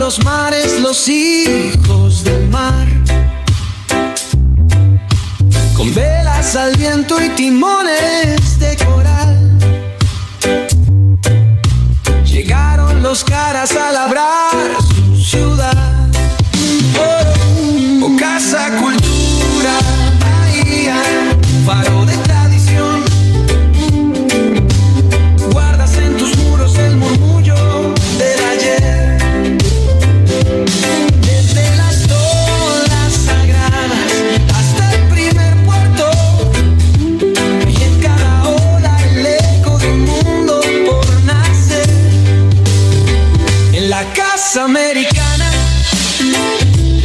los mares, los hijos del mar, con velas al viento y timones de coral. Llegaron los caras a labrar su ciudad. Oh, casa, cultura, bahía, faro de tradición. Guardas en tus muros el murmullo del ayer. Desde las olas sagradas hasta el primer puerto, y en cada ola el eco de un mundo por nacer. En la casa americana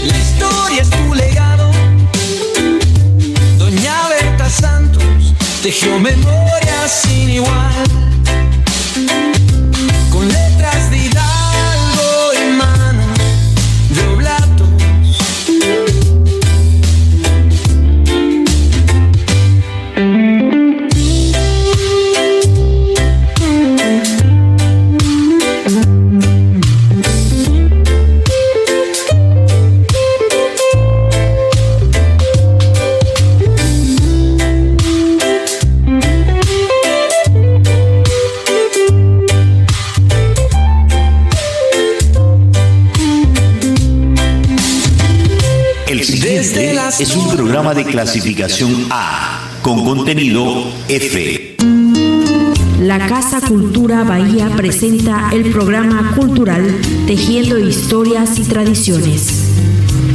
la historia es tu legado. Doña Berta Santos tejió memorias sin igual, con letras de Hidalgo y manos de oblatos. Es un programa de clasificación A, con contenido F. La Casa Cultura Bahía presenta el programa cultural Tejiendo Historias y Tradiciones.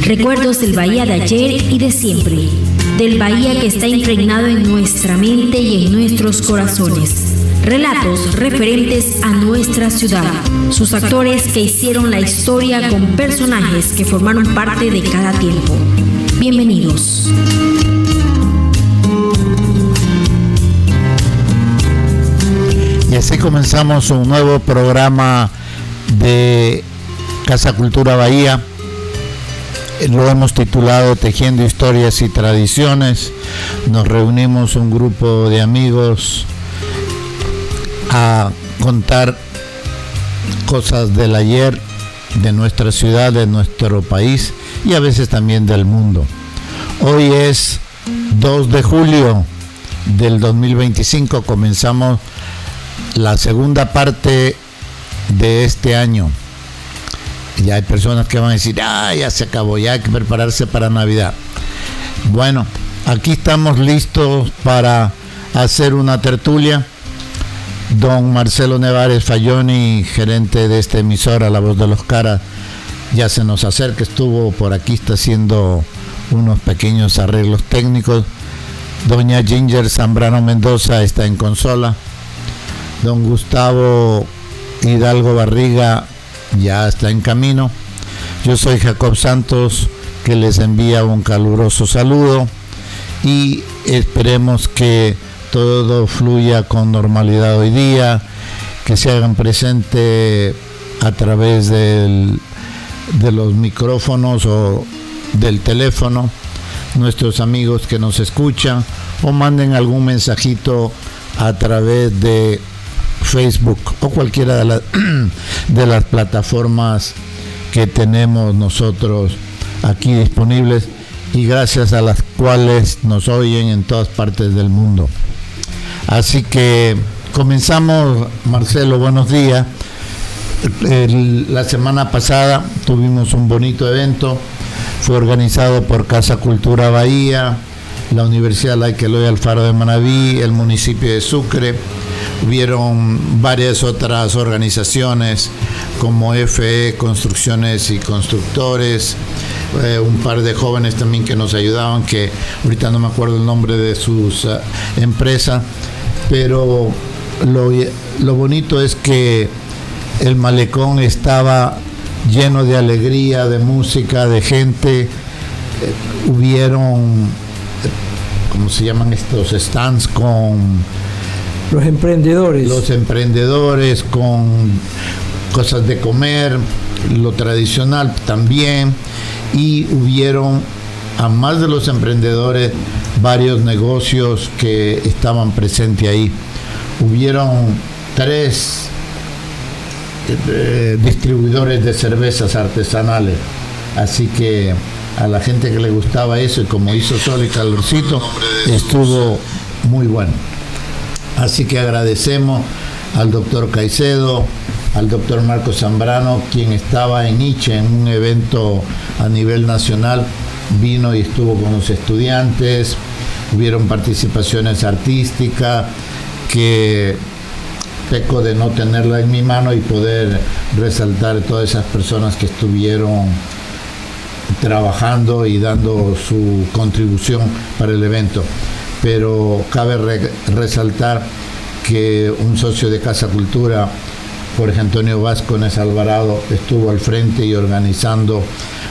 Recuerdos del Bahía de ayer y de siempre, del Bahía que está impregnado en nuestra mente y en nuestros corazones. Relatos referentes a nuestra ciudad, sus actores que hicieron la historia con personajes que formaron parte de cada tiempo. Bienvenidos. Y así comenzamos un nuevo programa de Casa Cultura Bahía. Lo hemos titulado Tejiendo Historias y Tradiciones. Nos reunimos un grupo de amigos a contar cosas del ayer, de nuestra ciudad, de nuestro país y a veces también del mundo. Hoy es 2 de julio del 2025, comenzamos la segunda parte de este año. Ya hay personas que van a decir, ya se acabó, ya hay que prepararse para Navidad. Bueno, aquí estamos listos para hacer una tertulia. Don Marcelo Nevares Falloni, gerente de esta emisora, La Voz de los Caras, ya se nos acerca, estuvo por aquí, está haciendo unos pequeños arreglos técnicos. Doña Ginger Zambrano Mendoza está en consola. Don Gustavo Hidalgo Barriga ya está en camino. Yo soy Jacob Santos, que les envía un caluroso saludo y esperemos que todo fluya con normalidad hoy día, que se hagan presente a través de los micrófonos o del teléfono nuestros amigos que nos escuchan, o manden algún mensajito a través de Facebook o cualquiera de las plataformas que tenemos nosotros aquí disponibles y gracias a las cuales nos oyen en todas partes del mundo. Así que comenzamos. Marcelo, buenos días. La semana pasada tuvimos un bonito evento, fue organizado por Casa Cultura Bahía, la Universidad Laica Eloy Alfaro de Manabí, el municipio de Sucre. Hubieron varias otras organizaciones como FE, Construcciones y Constructores, un par de jóvenes también que nos ayudaban, que ahorita no me acuerdo el nombre de sus empresas, pero lo bonito es que el malecón estaba lleno de alegría, de música, de gente. Hubieron, ¿cómo se llaman estos stands? Con los emprendedores, con cosas de comer, lo tradicional también, y hubieron, a más de los emprendedores, varios negocios que estaban presentes ahí. Hubieron 3 distribuidores de cervezas artesanales. Así que a la gente que le gustaba eso, y como hizo sol y calorcito, estuvo muy bueno. Así que agradecemos al doctor Caicedo, al doctor Marco Zambrano, quien estaba en Iche en un evento a nivel nacional, vino y estuvo con los estudiantes, hubieron participaciones artísticas que peco de no tenerla en mi mano y poder resaltar todas esas personas que estuvieron trabajando y dando su contribución para el evento. Pero cabe resaltar que un socio de Casa Cultura, Jorge Antonio Vázquez Alvarado, estuvo al frente y organizando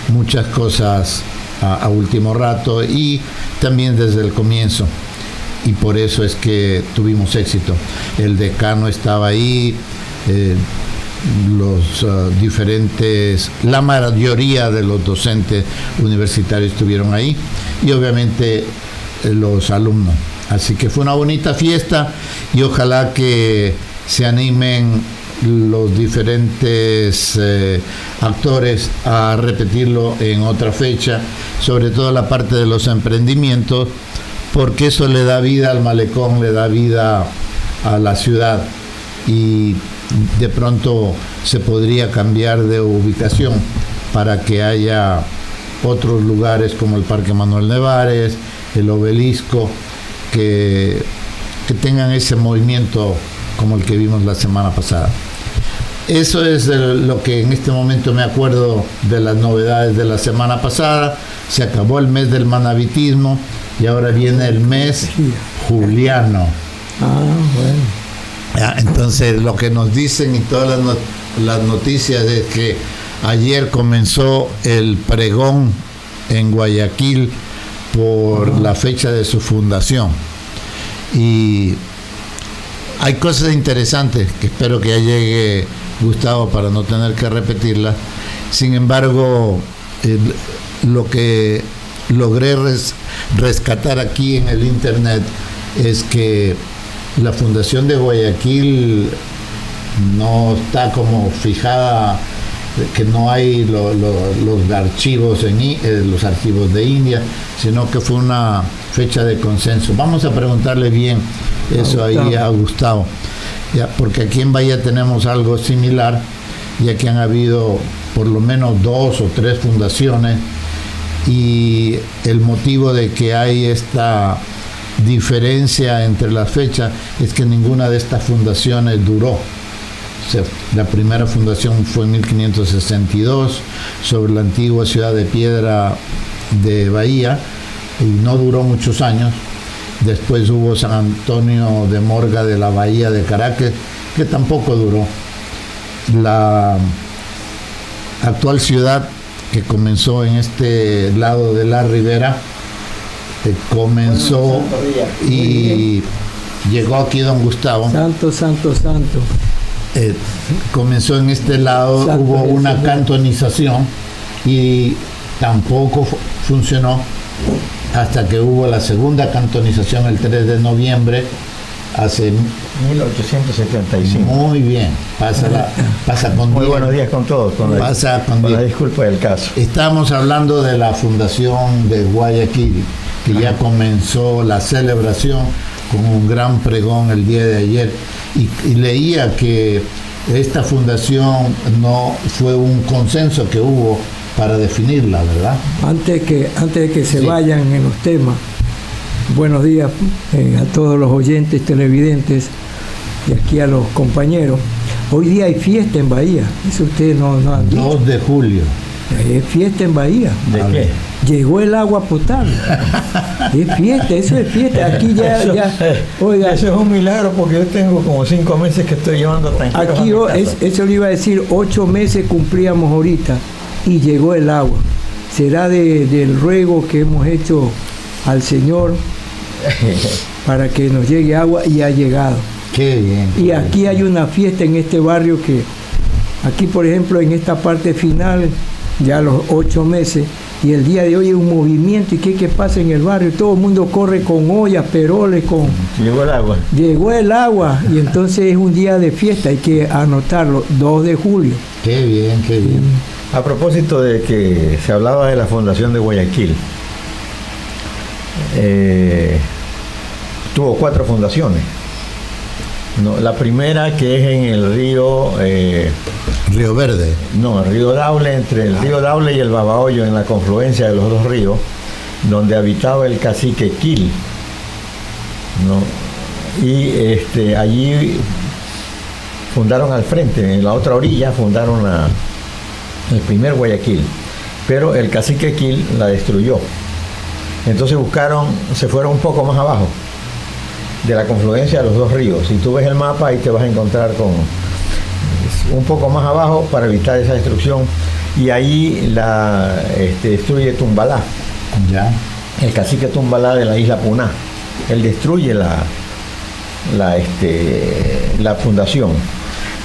muchas cosas a último rato y también desde el comienzo, y por eso es que tuvimos éxito. El decano estaba ahí, los diferentes, la mayoría de los docentes universitarios estuvieron ahí, y obviamente los alumnos. Así que fue una bonita fiesta, y ojalá que se animen los diferentes actores a repetirlo en otra fecha, sobre todo la parte de los emprendimientos, porque eso le da vida al malecón, le da vida a la ciudad, y de pronto se podría cambiar de ubicación para que haya otros lugares como el Parque Manuel Nevares, el Obelisco, que tengan ese movimiento como el que vimos la semana pasada. Eso es lo que en este momento me acuerdo de las novedades de la semana pasada. Se acabó el mes del manabitismo y ahora viene el mes juliano. Bueno. Entonces lo que nos dicen y todas las noticias es que ayer comenzó el pregón en Guayaquil por la fecha de su fundación, y hay cosas interesantes que espero que ya llegue Gustavo para no tener que repetirlas. Sin embargo, lo que logré rescatar aquí en el internet es que la Fundación de Guayaquil no está como fijada, que no hay los archivos los archivos de India, sino que fue una fecha de consenso. Vamos a preguntarle bien eso ahí a Gustavo, ya, porque aquí en Bahía tenemos algo similar, ya que han habido por lo menos 2 o 3 fundaciones, y el motivo de que hay esta diferencia entre las fechas es que ninguna de estas fundaciones duró. O sea, la primera fundación fue en 1562 sobre la antigua ciudad de piedra de Bahía, y no duró muchos años. Después hubo San Antonio de Morga de la Bahía de Caracas, que tampoco duró. La actual ciudad, que comenzó en este lado de la ribera, comenzó y llegó aquí don Gustavo. Santo. Comenzó en este lado, Santo, hubo una cantonización y tampoco funcionó hasta que hubo la segunda cantonización el 3 de noviembre hace 1875. Muy bien, pasa con muy bien. Buenos días con todos, con la disculpa del caso. Estamos hablando de la Fundación de Guayaquil, que ya comenzó la celebración con un gran pregón el día de ayer, y leía que esta fundación no fue un consenso que hubo para definirla, ¿verdad? Antes de que se vayan en los temas, buenos días a todos los oyentes, televidentes, y aquí a los compañeros. Hoy día hay fiesta en Bahía, eso ustedes no han dicho. 2 de julio. Es fiesta en Bahía. ¿De qué? Llegó el agua potable. Es fiesta, eso es fiesta. Aquí oiga, eso es un milagro, porque yo tengo como 5 meses que estoy llevando tranquilo. Aquí eso le iba a decir, 8 meses cumplíamos ahorita y llegó el agua. Será del ruego que hemos hecho al Señor para que nos llegue agua, y ha llegado. Qué bien. Y aquí hay una fiesta en este barrio que, aquí por ejemplo en esta parte final, ya los 8 meses, Y el día de hoy hay un movimiento y ¿qué pasa en el barrio? Todo el mundo corre con ollas, peroles, con... Llegó el agua. Llegó el agua y entonces es un día de fiesta, hay que anotarlo, 2 de julio. Qué bien, qué bien. A propósito de que se hablaba de la fundación de Guayaquil, tuvo 4 fundaciones. No, la primera que es en el río... Río Verde. No, el río Daule, entre el río Daule y el Babahoyo, en la confluencia de los 2 ríos, donde habitaba el cacique Quil, ¿no? Y allí fundaron al frente, en la otra orilla fundaron el primer Guayaquil, pero el cacique Quil la destruyó. Entonces se fueron un poco más abajo de la confluencia de los 2 ríos. Si tú ves el mapa, ahí te vas a encontrar con un poco más abajo para evitar esa destrucción, y ahí destruye Tumbalá. Ya. El cacique Tumbalá de la isla Puná, él destruye la fundación.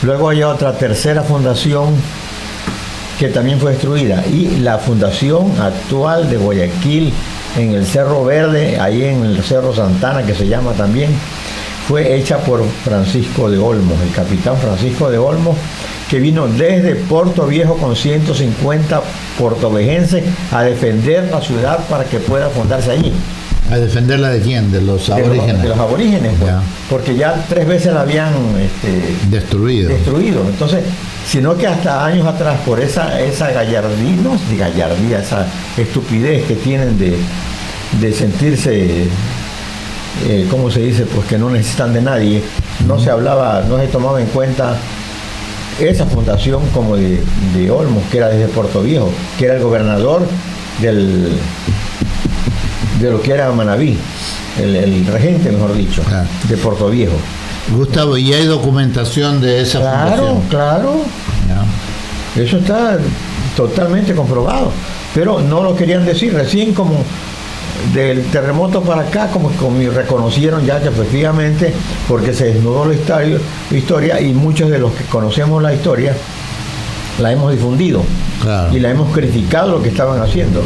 Luego hay otra tercera fundación que también fue destruida, y la fundación actual de Guayaquil en el Cerro Verde, ahí en el Cerro Santana, que se llama también, fue hecha por Francisco de Olmos, el capitán Francisco de Olmos, que vino desde Puerto Viejo con 150 portovejenses a defender la ciudad para que pueda fundarse allí. ¿A defenderla de quién? ¿De los aborígenes? De los aborígenes, pues, porque ya 3 veces la habían destruido. Entonces, sino que hasta años atrás, por esa gallardía, esa estupidez que tienen de sentirse... ¿cómo se dice? Pues que no necesitan de nadie. No se tomaba en cuenta esa fundación como de Olmos, que era desde Puerto Viejo, que era el gobernador de lo que era Manabí, el regente, mejor dicho, de Puerto Viejo. Gustavo, ¿y hay documentación de esa fundación? Claro. Ya. Eso está totalmente comprobado, pero no lo querían decir. Recién como del terremoto para acá, como reconocieron ya que efectivamente, porque se desnudó la historia, y muchos de los que conocemos la historia la hemos difundido, claro, y la hemos criticado lo que estaban haciendo,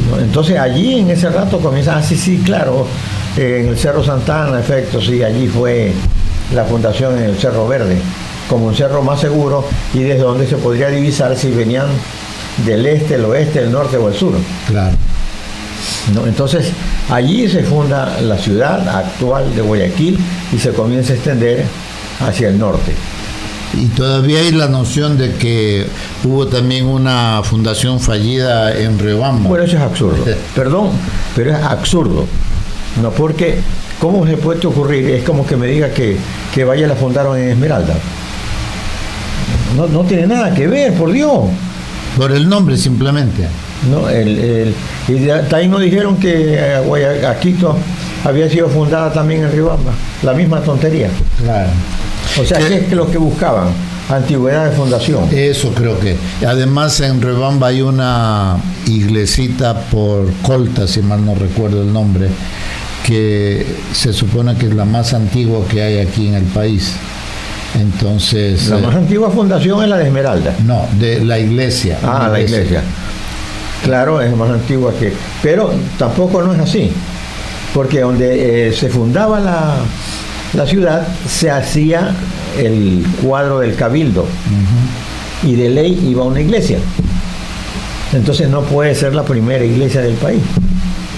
¿no? Entonces allí en ese rato comienzan, sí, claro, en el Cerro Santana, efecto, sí, allí fue la fundación en el Cerro Verde, como un cerro más seguro y desde donde se podría divisar si venían del este, el oeste, el norte o el sur. Claro. ¿No? Entonces allí se funda la ciudad actual de Guayaquil y se comienza a extender hacia el norte. Y todavía hay la noción de que hubo también una fundación fallida en Riobamba. Bueno, eso es absurdo. Perdón, pero es absurdo. No, porque ¿cómo se puede ocurrir? Es como que me diga que Valle la fundaron en Esmeralda. No tiene nada que ver, por Dios. Por el nombre simplemente. No, y ahí nos dijeron que Guayaquito había sido fundada también en Riobamba. La misma tontería. Claro. O sea, ¿qué es lo que buscaban? Antigüedad de fundación. Eso creo que. Además en Riobamba hay una iglesita por Colta, si mal no recuerdo el nombre, que se supone que es la más antigua que hay aquí en el país. Entonces... La más antigua fundación es la de Esmeralda. No, de la iglesia. La iglesia. Claro, es más antigua que... Pero tampoco no es así. Porque donde se fundaba la ciudad, se hacía el cuadro del cabildo. Uh-huh. Y de ley iba a una iglesia. Entonces no puede ser la primera iglesia del país.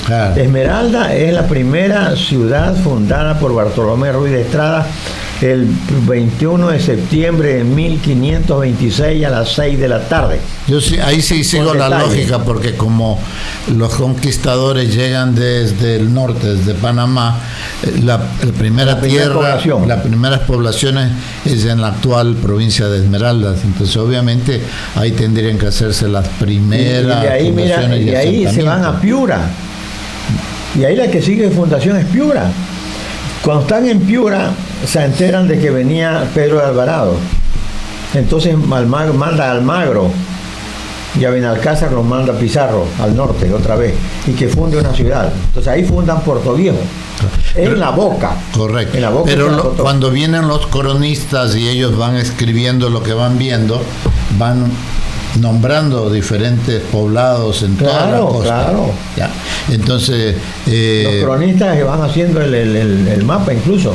Claro. Esmeralda es la primera ciudad fundada por Bartolomé Ruiz de Estrada el 21 de septiembre de 1526 a las 6 de la tarde. Yo sí, ahí sí sigo la lógica, porque como los conquistadores llegan desde el norte, desde Panamá, las primeras poblaciones es en la actual provincia de Esmeraldas. Entonces obviamente ahí tendrían que hacerse las primeras fundaciones. Y ahí se van a Piura. Y ahí la que sigue de fundación es Piura. Cuando están en Piura se enteran de que venía Pedro de Alvarado. Entonces manda a Almagro y a Benalcázar los manda a Pizarro al norte otra vez y que funde una ciudad. Entonces ahí fundan Puerto Viejo. En la Boca. Correcto. En la Boca. Pero cuando vienen los cronistas y ellos van escribiendo lo que van viendo, van nombrando diferentes poblados en toda la costa. Claro. Ya. Entonces, los cronistas van haciendo el mapa incluso.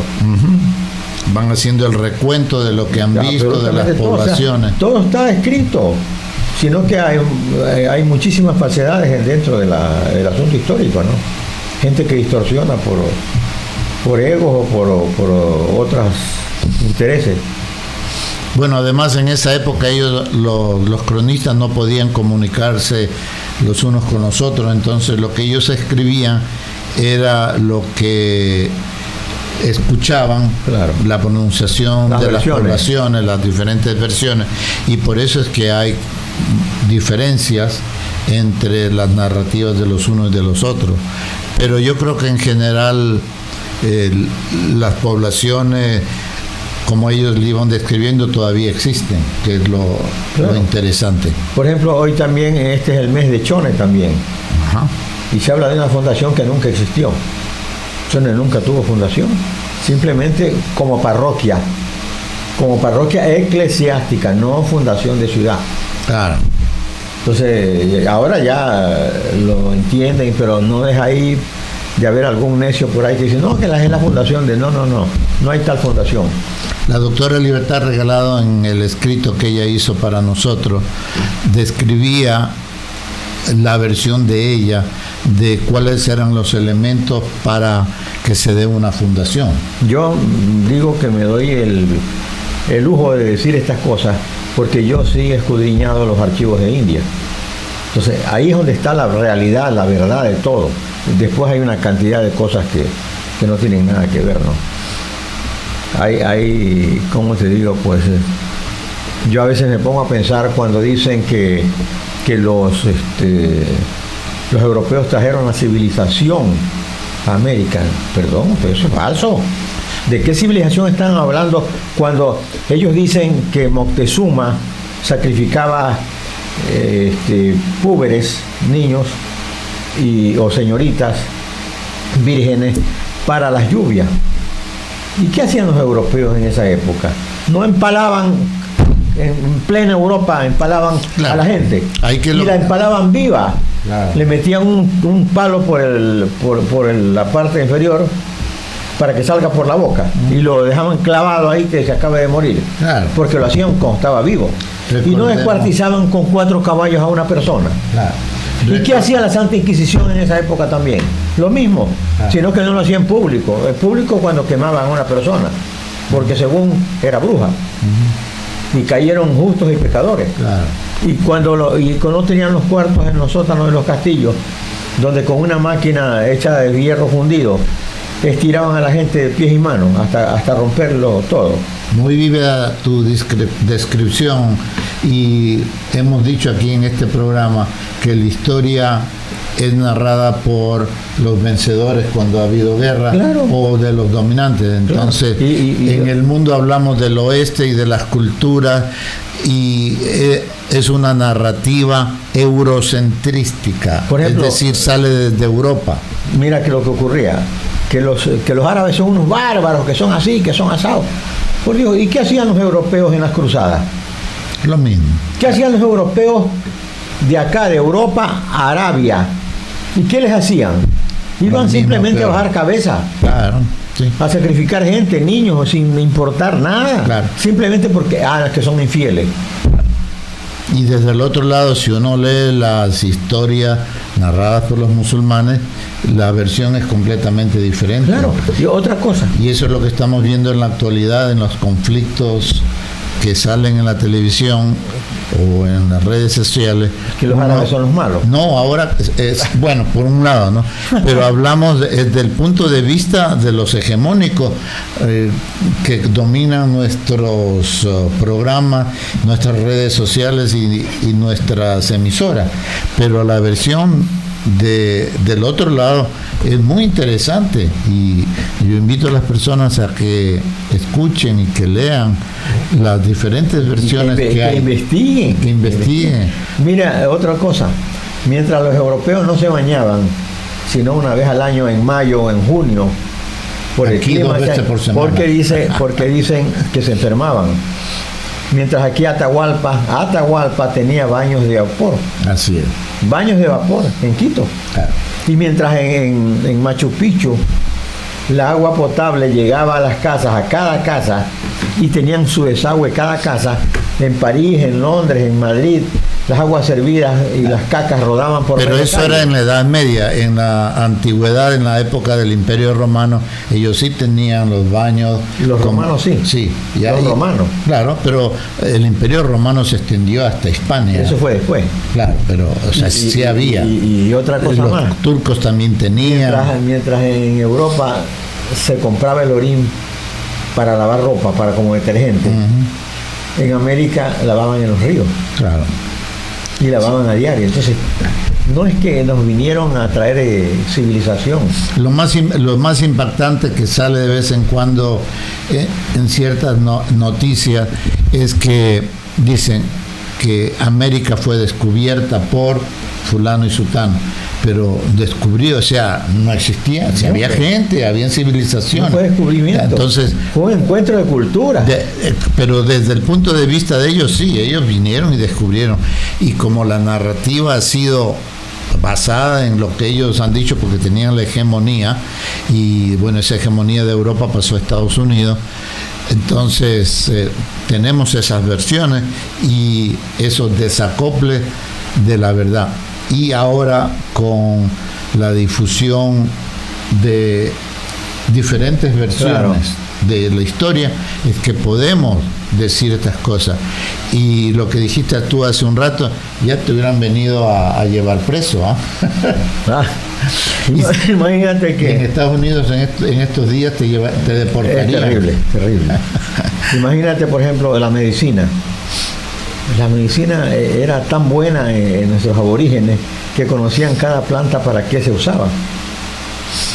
Van haciendo el recuento de lo que han visto, de las poblaciones. Todo está escrito, sino que hay muchísimas falsedades dentro del asunto histórico, ¿no? Gente que distorsiona por egos o por otros intereses. Bueno, además en esa época ellos, los cronistas, no podían comunicarse los unos con los otros, entonces lo que ellos escribían era lo que escuchaban, claro, la pronunciación de las poblaciones, las diferentes versiones, y por eso es que hay diferencias entre las narrativas de los unos y de los otros. Pero yo creo que en general las poblaciones, como ellos le iban describiendo, todavía existen, que es lo interesante. Por ejemplo, hoy también este es el mes de Chone también. Ajá. Y se habla de una fundación que nunca existió. Chone nunca tuvo fundación, simplemente como parroquia eclesiástica, no fundación de ciudad. Claro. Entonces, ahora ya lo entienden, pero no deja ahí de haber algún necio por ahí que dice, no, que es la fundación de... No hay tal fundación. La doctora Libertad Regalado, en el escrito que ella hizo para nosotros, describía la versión de ella de cuáles eran los elementos para que se dé una fundación. Yo digo que me doy el lujo de decir estas cosas porque yo sí he escudriñado los archivos de India. Entonces, ahí es donde está la realidad, la verdad de todo. Después hay una cantidad de cosas que no tienen nada que ver, ¿no? Hay, ¿cómo te digo? Pues yo a veces me pongo a pensar cuando dicen que los europeos trajeron la civilización a América. Perdón, pero eso es falso. ¿De qué civilización están hablando cuando ellos dicen que Moctezuma sacrificaba púberes, niños o señoritas vírgenes para las lluvias? ¿Y qué hacían los europeos en esa época? No empalaban, en plena Europa empalaban, claro, a la gente, la empalaban viva. Claro. Le metían un palo por la parte inferior para que salga por la boca, y lo dejaban clavado ahí que se acabe de morir. Claro. Porque lo hacían cuando estaba vivo. Y no descuartizaban con 4 caballos a una persona. Claro. ¿Y qué hacía la Santa Inquisición en esa época también? Lo mismo, sino que no lo hacía en público. El público cuando quemaban a una persona, porque según era bruja. Y cayeron justos y pecadores. Claro. Y cuando no tenían los cuartos en los sótanos de los castillos, donde con una máquina hecha de hierro fundido estiraban a la gente de pies y manos hasta romperlo todo. Muy vívida tu descripción, y hemos dicho aquí en este programa que la historia es narrada por los vencedores cuando ha habido guerra, claro, o de los dominantes. Entonces, claro. En el mundo hablamos del oeste y de las culturas, y es una narrativa eurocentrística, por ejemplo, es decir, sale desde Europa. Mira que lo que ocurría, que los árabes son unos bárbaros, que son así, que son asados. Por Dios, ¿y qué hacían los europeos en las cruzadas? Lo mismo. ¿Qué hacían los europeos de acá, de Europa, a Arabia? ¿Y qué les hacían? Iban simplemente a bajar cabeza. Claro, sí. A sacrificar gente, niños, sin importar nada. Claro. Simplemente porque, que son infieles. Y desde el otro lado, si uno lee las historias narradas por los musulmanes, la versión es completamente diferente. Claro, y otra cosa. Y eso es lo que estamos viendo en la actualidad, en los conflictos que salen en la televisión o en las redes sociales. Que los árabes son los malos. No, ahora es bueno, por un lado, ¿no? Pero hablamos desde el punto de vista de los hegemónicos que dominan nuestros programas, nuestras redes sociales y nuestras emisoras. Pero la versión del otro lado es muy interesante, y yo invito a las personas a que escuchen y que lean las diferentes versiones que hay. Que investiguen. Mira, otra cosa, mientras los europeos no se bañaban sino una vez al año, en mayo o en junio, por el clima, porque dicen que se enfermaban. Mientras aquí Atahualpa tenía baños de vapor. Así es. Baños de vapor en Quito. Claro. Y mientras en Machu Picchu la agua potable llegaba a las casas, a cada casa, y tenían su desagüe cada casa, en París, en Londres, en Madrid, las aguas servidas y las cacas rodaban por Pero media eso calle. era en la Edad Media. En la antigüedad, en la época del Imperio Romano, ellos sí tenían los baños. Los romanos sí. Sí. Los romanos. Claro, pero el Imperio Romano se extendió hasta Hispania. Eso fue después. Claro, pero o sea, sí había. Y otra cosa Los más. turcos también tenían. Mientras en Europa se compraba el orín para lavar ropa, para como detergente, en América lavaban en los ríos. Claro. Y lavaban a diario. Entonces, no es que nos vinieron a traer civilización. Lo más impactante que sale de vez en cuando en ciertas noticias es que dicen que América fue descubierta por fulano y sutano, pero descubrió, o sea, no existía, o sea, había gente, había civilización. No fue descubrimiento. Entonces, fue un encuentro de cultura. Pero desde el punto de vista de ellos, sí, ellos vinieron y descubrieron. Y como la narrativa ha sido basada en lo que ellos han dicho, porque tenían la hegemonía, y bueno, esa hegemonía de Europa pasó a Estados Unidos, entonces tenemos esas versiones y esos desacoples de la verdad. Y ahora con la difusión de diferentes versiones de la historia, es que podemos decir estas cosas. Y lo que dijiste tú hace un rato, ya te hubieran venido a llevar preso, Imagínate que en Estados Unidos en estos días te deportarían. es terrible. Imagínate, por ejemplo, la medicina. La medicina era tan buena en nuestros aborígenes que conocían cada planta para qué se usaba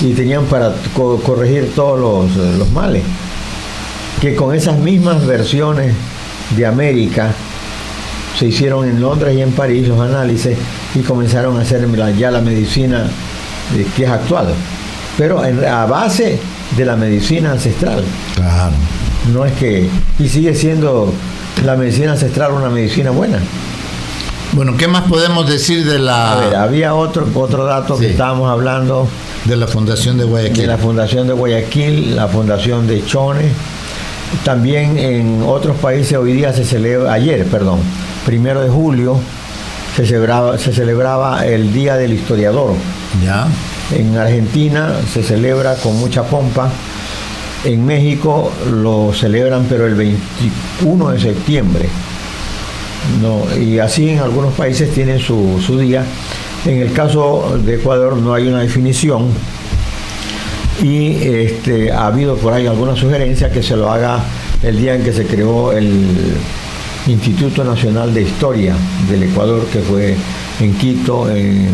y tenían para corregir todos los males, que con esas mismas versiones de América se hicieron en Londres y en París los análisis y comenzaron a hacer ya la medicina que es actual, pero a base de la medicina ancestral. Claro. No es que... Y sigue siendo la medicina ancestral una medicina buena. Bueno, ¿qué más podemos decir de la... A ver, había otro dato que estábamos hablando... De la Fundación de Guayaquil. De la Fundación de Guayaquil, la Fundación de Chone. También en otros países hoy día se celebra, 1 de julio, se celebraba el Día del Historiador. Ya. En Argentina se celebra con mucha pompa. En México lo celebran, pero el 21 de septiembre. Y así en algunos países tienen su día. En el caso de Ecuador no hay una definición y ha habido por ahí alguna sugerencia que se lo haga el día en que se creó el Instituto Nacional de Historia del Ecuador, que fue en Quito en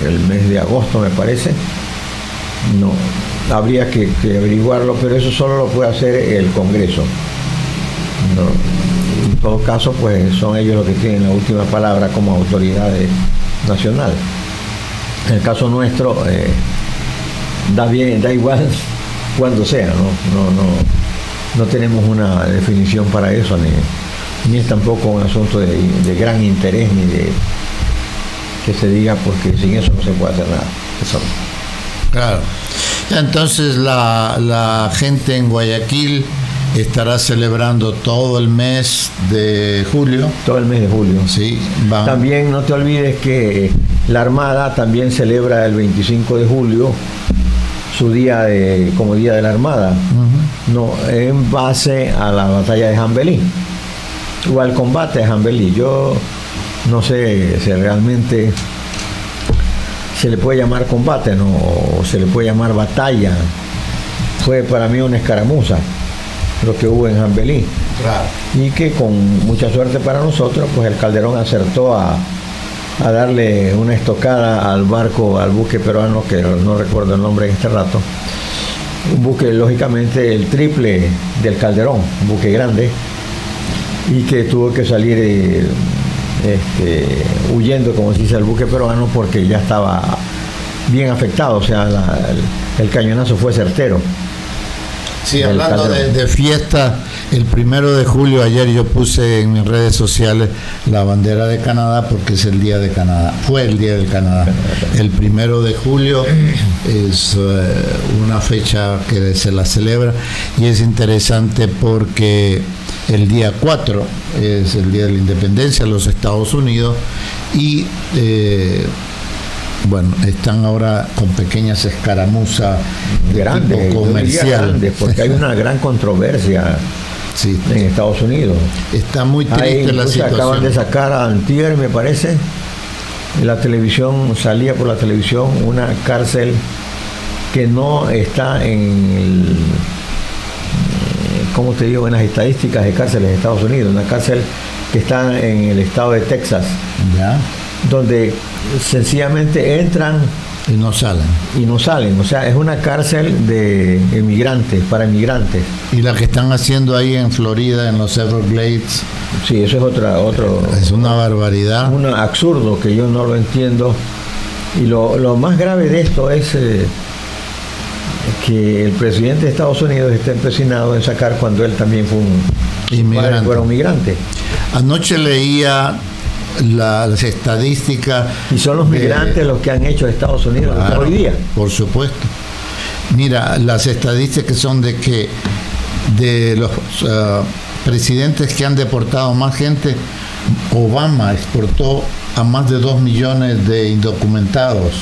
el mes de agosto, me parece. No, habría que averiguarlo, pero eso solo lo puede hacer el Congreso. En todo caso, pues son ellos los que tienen la última palabra como autoridades nacional. En el caso nuestro da igual cuando sea, no tenemos una definición para eso, ni es tampoco un asunto de gran interés, ni de que se diga, porque sin eso no se puede hacer nada. Eso. Claro. Entonces la gente en Guayaquil estará celebrando todo el mes de julio. Todo el mes de julio. Sí. También no te olvides que la Armada también celebra el 25 de julio su día como Día de la Armada, en base a la batalla de Jambelí o al combate de Jambelí. Yo no sé si realmente se le puede llamar combate, o se le puede llamar batalla. Fue para mí una escaramuza lo que hubo en Jambelí. Claro. Y que con mucha suerte para nosotros, pues el Calderón acertó a darle una estocada al buque peruano, que no recuerdo el nombre en este rato, un buque lógicamente el triple del Calderón, un buque grande, y que tuvo que salir huyendo, como se dice, el buque peruano, porque ya estaba bien afectado, o sea, el cañonazo fue certero. Sí, hablando de fiesta, El 1 de julio, ayer yo puse en mis redes sociales la bandera de Canadá porque es el día de Canadá, fue el día del Canadá. El 1 de julio es una fecha que se la celebra y es interesante porque el día 4 es el día de la independencia de los Estados Unidos y bueno, están ahora con pequeñas escaramuzas de tipo comercial. Grandes, porque hay una gran controversia sí, en Estados Unidos. Está muy triste la situación. Acaban de sacar a antier, me parece, en la televisión, salía por la televisión una cárcel que no está en el, ¿cómo te digo?, en las estadísticas de cárceles de Estados Unidos, una cárcel que está en el estado de Texas, ¿ya?, donde sencillamente entran y no salen. O sea, es una cárcel de inmigrantes, para inmigrantes. Y la que están haciendo ahí en Florida, en los Everglades. Sí, eso es otro. Es una barbaridad. Un absurdo que yo no lo entiendo. Y lo más grave de esto es que el presidente de Estados Unidos está empecinado en sacar cuando él también fue un migrante. Anoche leía las estadísticas. Y son los migrantes los que han hecho Estados Unidos hoy día. Por supuesto. Mira, las estadísticas son de que de los presidentes que han deportado más gente, Obama exportó a más de 2 millones de indocumentados.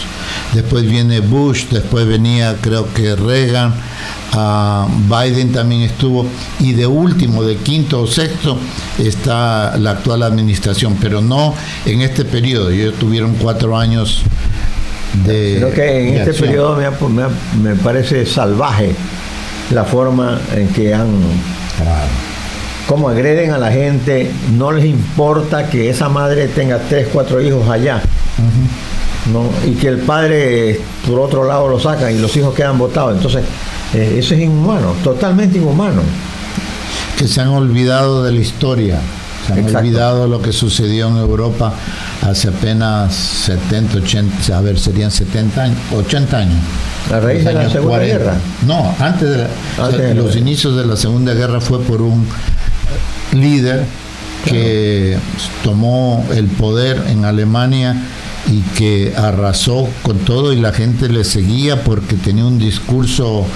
Después viene Bush, después venía creo que Reagan, Biden también estuvo, y de último, de quinto o sexto, está la actual administración, pero no en este periodo. Ellos tuvieron 4 años de... Creo que en este acción. periodo me parece salvaje la forma en que han... cómo agreden a la gente, no les importa que esa madre tenga 3, 4 hijos allá, ¿no? Y que el padre por otro lado lo sacan y los hijos quedan botados. Entonces, eso es inhumano, totalmente inhumano. Que se han olvidado de la historia, se han olvidado lo que sucedió en Europa hace apenas 70, 80, a ver, serían 70 años, 80 años. A raíz de la Segunda Guerra. No, antes de los inicios de la Segunda Guerra fue por un líder que tomó el poder en Alemania y que arrasó con todo y la gente le seguía porque tenía un discurso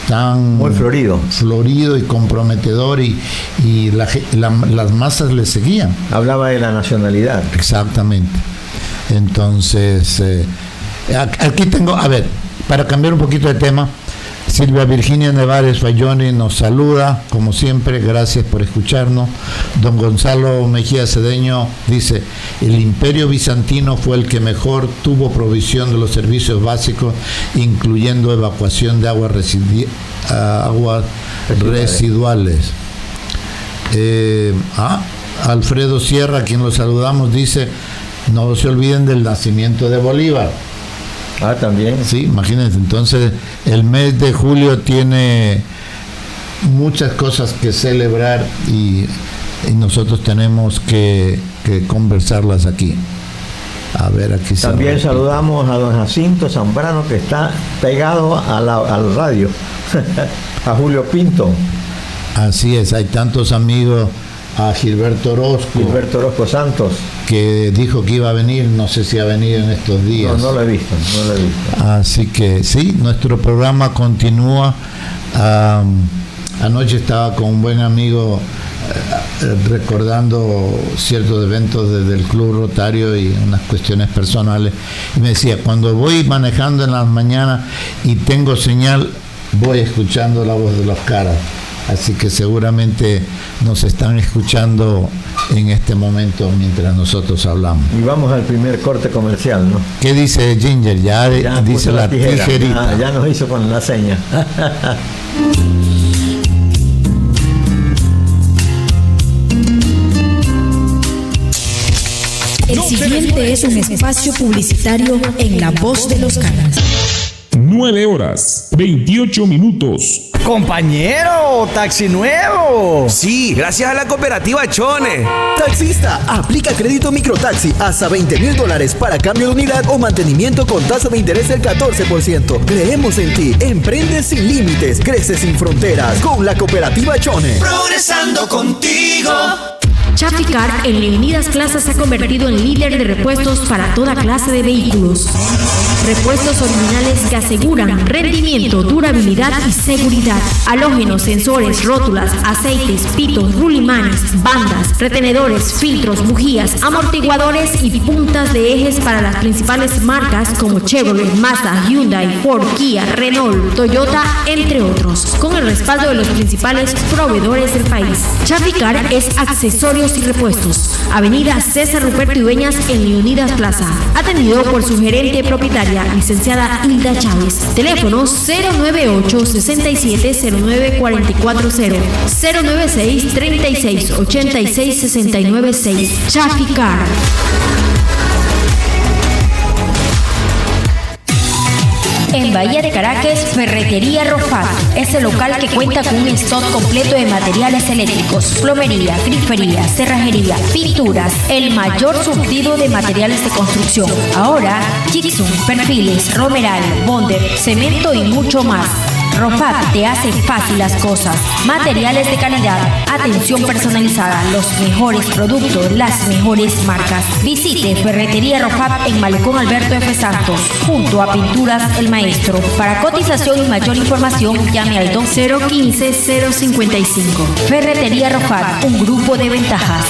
tan muy florido y comprometedor y las masas le seguían. Hablaba de la nacionalidad. Exactamente. Entonces, aquí tengo, a ver, para cambiar un poquito de tema, Silvia Virginia Nevares Bayoni nos saluda, como siempre, gracias por escucharnos. Don Gonzalo Mejía Cedeño dice, el Imperio Bizantino fue el que mejor tuvo provisión de los servicios básicos, incluyendo evacuación de aguas residuales. Alfredo Sierra, a quien lo saludamos, dice, no se olviden del nacimiento de Bolívar. También. Sí, imagínense, entonces el mes de julio tiene muchas cosas que celebrar y nosotros tenemos que conversarlas aquí. A ver, aquí también saludamos a don Jacinto Zambrano, que está pegado al radio, a Julio Pinto. Así es, hay tantos amigos, a Gilberto Orozco Santos, que dijo que iba a venir, no sé si ha venido en estos días. No lo he visto. Así que sí, nuestro programa continúa. Anoche estaba con un buen amigo recordando ciertos eventos desde el Club Rotario y unas cuestiones personales, y me decía, cuando voy manejando en las mañanas y tengo señal, voy escuchando la voz de los caras. Así que seguramente nos están escuchando en este momento mientras nosotros hablamos. Y vamos al primer corte comercial, ¿no? ¿Qué dice Ginger? Ya dice la tijerita. Ya nos hizo con la seña. El siguiente es un espacio publicitario en La Voz de los Caras. 9 horas, 28 minutos. Compañero, taxi nuevo. Sí, gracias a la cooperativa Chone. Taxista, aplica crédito microtaxi hasta $20,000 para cambio de unidad o mantenimiento con tasa de interés del 14%. Creemos en ti. Emprende sin límites, crece sin fronteras. Con la cooperativa Chone. Progresando contigo. Chaficar en Leonidas Plaza se ha convertido en líder de repuestos para toda clase de vehículos. Repuestos originales que aseguran rendimiento, durabilidad y seguridad. Halógenos, sensores, rótulas, aceites, pitos, rulimanes, bandas, retenedores, filtros, bujías, amortiguadores y puntas de ejes para las principales marcas como Chevrolet, Mazda, Hyundai, Ford, Kia, Renault, Toyota, entre otros. Con el respaldo de los principales proveedores del país. Chaficar es accesorios y repuestos. Avenida César Ruperto Ibeñas en Leonidas Plaza. Atendido por su gerente propietaria, licenciada Hilda Chávez. Teléfono 098-6709-440, 096-3686-696. Chaficar. En Bahía de Caracas, Ferretería Rofat es el local que cuenta con un stock completo de materiales eléctricos, plomería, grifería, cerrajería, pinturas, el mayor surtido de materiales de construcción. Ahora, gypsum, perfiles, romeral, bonder, cemento y mucho más. Rofat te hace fácil las cosas. Materiales de calidad, atención personalizada, los mejores productos, las mejores marcas. Visite Ferretería Rofat en Malecón Alberto F. Santos, junto a Pinturas El Maestro. Para cotización y mayor información, llame al 015-055. Ferretería Rofat, un grupo de ventajas.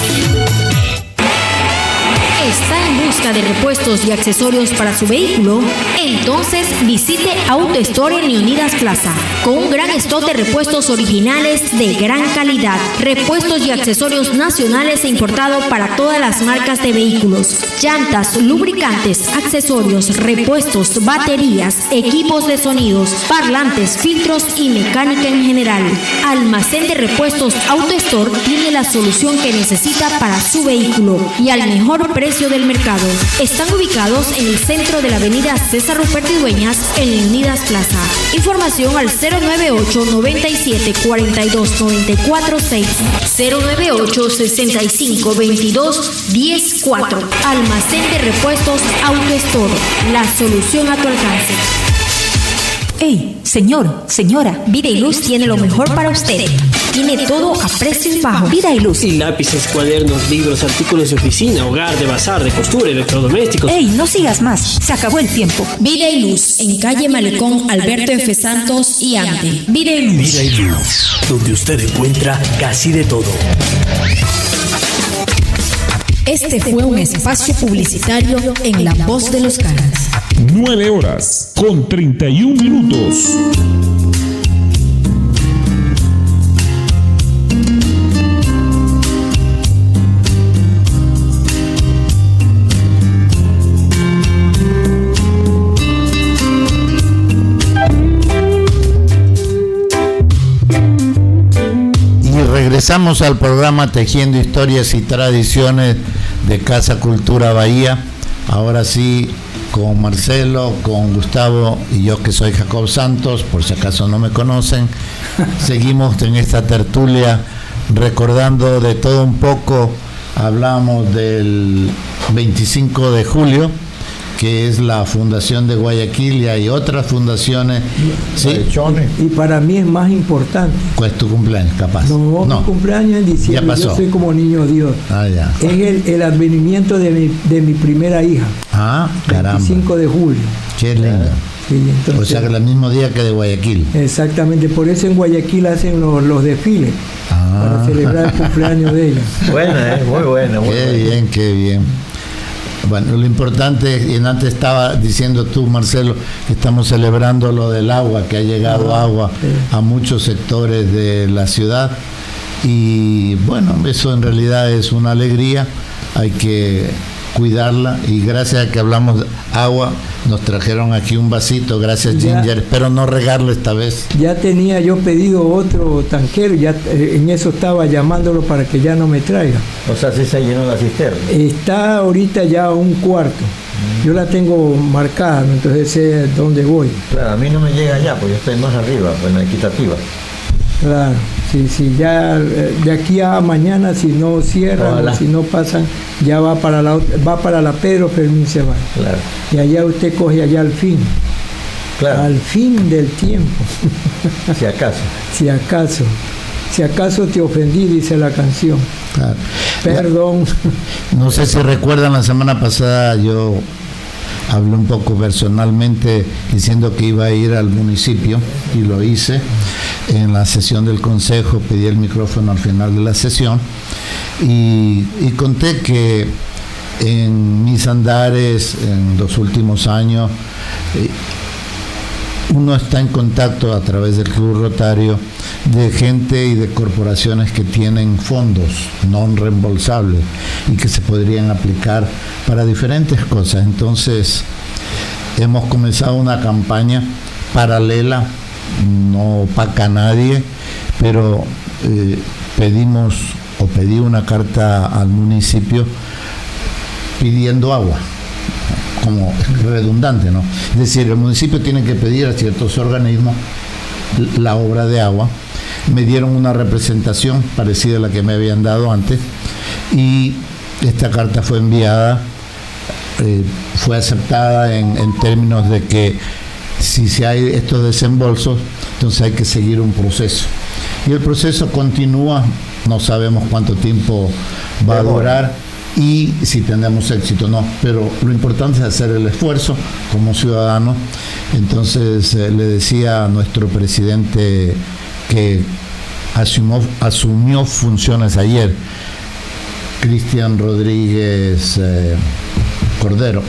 ¿Está en busca de repuestos y accesorios para su vehículo? Entonces visite Auto Store en Leonidas Plaza, con un gran stock de repuestos originales de gran calidad, repuestos y accesorios nacionales e importados para todas las marcas de vehículos, llantas, lubricantes, accesorios, repuestos, baterías, equipos de sonidos, parlantes, filtros y mecánica en general. Almacén de repuestos Auto Store tiene la solución que necesita para su vehículo y al mejor precio del mercado. Están ubicados en el centro de la avenida César Ruperto Ibeñas en Leonidas Plaza. Información al 098-97-42-94-6, 098-65-22-104. Almacén de repuestos Auto Store, la solución a tu alcance. ¡Ey, señor, señora! Vida y Luz tiene lo mejor para usted. Tiene todo a precios bajos. Vida y Luz. Y lápices, cuadernos, libros, artículos de oficina, hogar, de bazar, de costura, electrodomésticos. ¡Ey, no sigas más! Se acabó el tiempo. Vida y Luz, en calle Malecón, Alberto F. Santos y Ante. Vida y Luz. Vida y Luz, donde usted encuentra casi de todo. Este fue un espacio publicitario en La Voz de los Caras. 9:31. Regresamos al programa Tejiendo Historias y Tradiciones de Casa Cultura Bahía. Ahora sí, con Marcelo, con Gustavo y yo que soy Jacob Santos, por si acaso no me conocen. Seguimos en esta tertulia recordando de todo un poco. Hablamos del 25 de julio, que es la fundación de Guayaquil, y hay otras fundaciones. ¿Sí? Y para mí es más importante. Pues tu cumpleaños, capaz. No, mi cumpleaños en diciembre. Ya pasó. Yo soy como niño Dios. Ya. Es el advenimiento de mi primera hija. Caramba. 25 de julio. Qué lindo. Sí, entonces, o sea que el mismo día que de Guayaquil. Exactamente, por eso en Guayaquil hacen los desfiles para celebrar el cumpleaños de ella. Buena, muy buena. Qué bien. Bueno, lo importante, y antes estaba diciendo tú, Marcelo, que estamos celebrando lo del agua, que ha llegado agua a muchos sectores de la ciudad, y bueno, eso en realidad es una alegría, hay que cuidarla, y gracias a que hablamos de agua, nos trajeron aquí un vasito, gracias Ginger, espero no regarlo esta vez. Ya tenía yo pedido otro tanquero, ya en eso estaba llamándolo para que ya no me traiga. O sea, sí se llenó la cisterna. Está ahorita ya un cuarto. Yo la tengo marcada, entonces sé dónde voy. Claro, a mí no me llega allá, pues yo estoy más arriba, pues en la equitativa. Claro, sí, ya de aquí a mañana, si no cierran, o si no pasan, ya va para la Pedro Fermín Ceballos. Claro. Y allá usted coge allá al fin. Claro. Al fin del tiempo. Si acaso te ofendí, dice la canción. Claro. Perdón. No sé si recuerdan, la semana pasada yo hablé un poco personalmente diciendo que iba a ir al municipio, y lo hice. En la sesión del consejo pedí el micrófono al final de la sesión y conté que en mis andares en los últimos años uno está en contacto a través del Club Rotario de gente y de corporaciones que tienen fondos no reembolsables y que se podrían aplicar para diferentes cosas. Entonces hemos comenzado una campaña paralela, no opaca a nadie, pero pedí una carta al municipio pidiendo agua, como redundante, ¿no? Es decir, el municipio tiene que pedir a ciertos organismos la obra de agua. Me dieron una representación parecida a la que me habían dado antes, y esta carta fue enviada, fue aceptada en términos de que si hay estos desembolsos, entonces hay que seguir un proceso. Y el proceso continúa, no sabemos cuánto tiempo va a durar y si tendremos éxito o no, pero lo importante es hacer el esfuerzo como ciudadano. Entonces le decía a nuestro presidente que asumió funciones ayer, Cristian Rodríguez Cordero,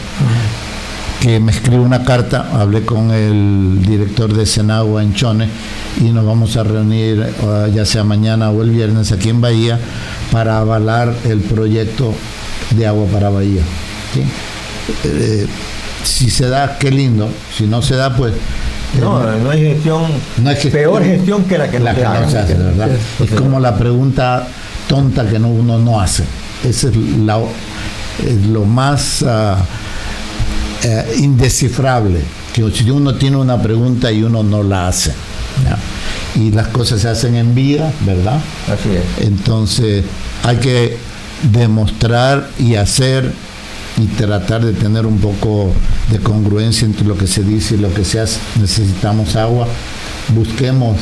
que me escribió una carta. Hablé con el director de Senagua en Chone y nos vamos a reunir ya sea mañana o el viernes aquí en Bahía para avalar el proyecto de agua para Bahía. ¿Sí? Si se da, qué lindo. Si no se da, pues no hay gestión, peor gestión que la que no se hace, ¿verdad? Es como la pregunta tonta que uno no hace. Ese es lo más indescifrable, que si uno tiene una pregunta y uno no la hace, ¿ya? Y las cosas se hacen en vida, ¿verdad? Así es. Entonces hay que demostrar y hacer y tratar de tener un poco de congruencia entre lo que se dice y lo que se hace. Necesitamos agua, busquemos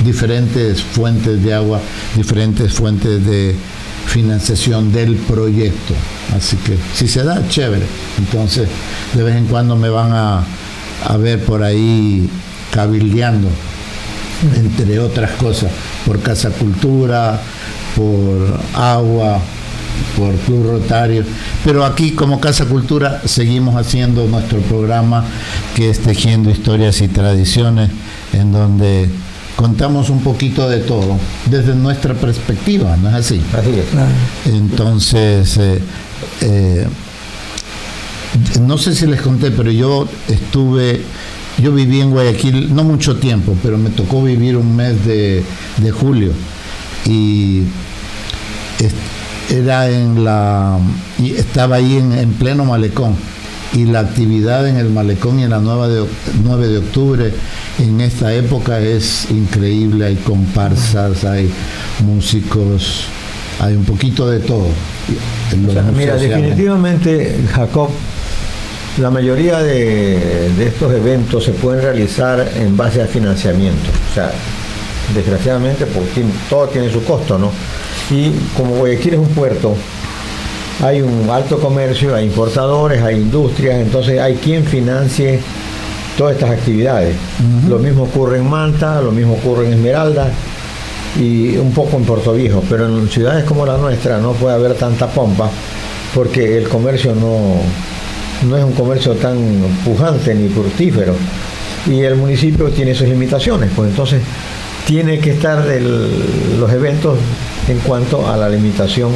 diferentes fuentes de agua, diferentes fuentes de financiación del proyecto. Así que si se da, chévere. Entonces de vez en cuando me van a ver por ahí cabildeando, entre otras cosas, por Casa Cultura, por agua, por Club Rotario, pero aquí como Casa Cultura seguimos haciendo nuestro programa, que es Tejiendo Historias y Tradiciones, en donde contamos un poquito de todo desde nuestra perspectiva, ¿no es así? Así es. Entonces no sé si les conté, pero yo viví en Guayaquil no mucho tiempo, pero me tocó vivir un mes de julio, y estaba ahí en pleno malecón, y la actividad en el malecón y en la 9 de octubre en esta época es increíble. Hay comparsas, hay músicos, hay un poquito de todo. Mira, definitivamente, Jacob, la mayoría de estos eventos se pueden realizar en base a financiamiento. O sea, desgraciadamente, porque todo tiene su costo, ¿no? Y como Guayaquil es un puerto, hay un alto comercio, hay importadores, hay industrias, entonces hay quien financie todas estas actividades. Uh-huh. Lo mismo ocurre en Manta, lo mismo ocurre en Esmeralda y un poco en Puerto Viejo, pero en ciudades como la nuestra no puede haber tanta pompa, porque el comercio no es un comercio tan pujante ni fructífero, y el municipio tiene sus limitaciones, pues entonces tiene que estar los eventos en cuanto a la limitación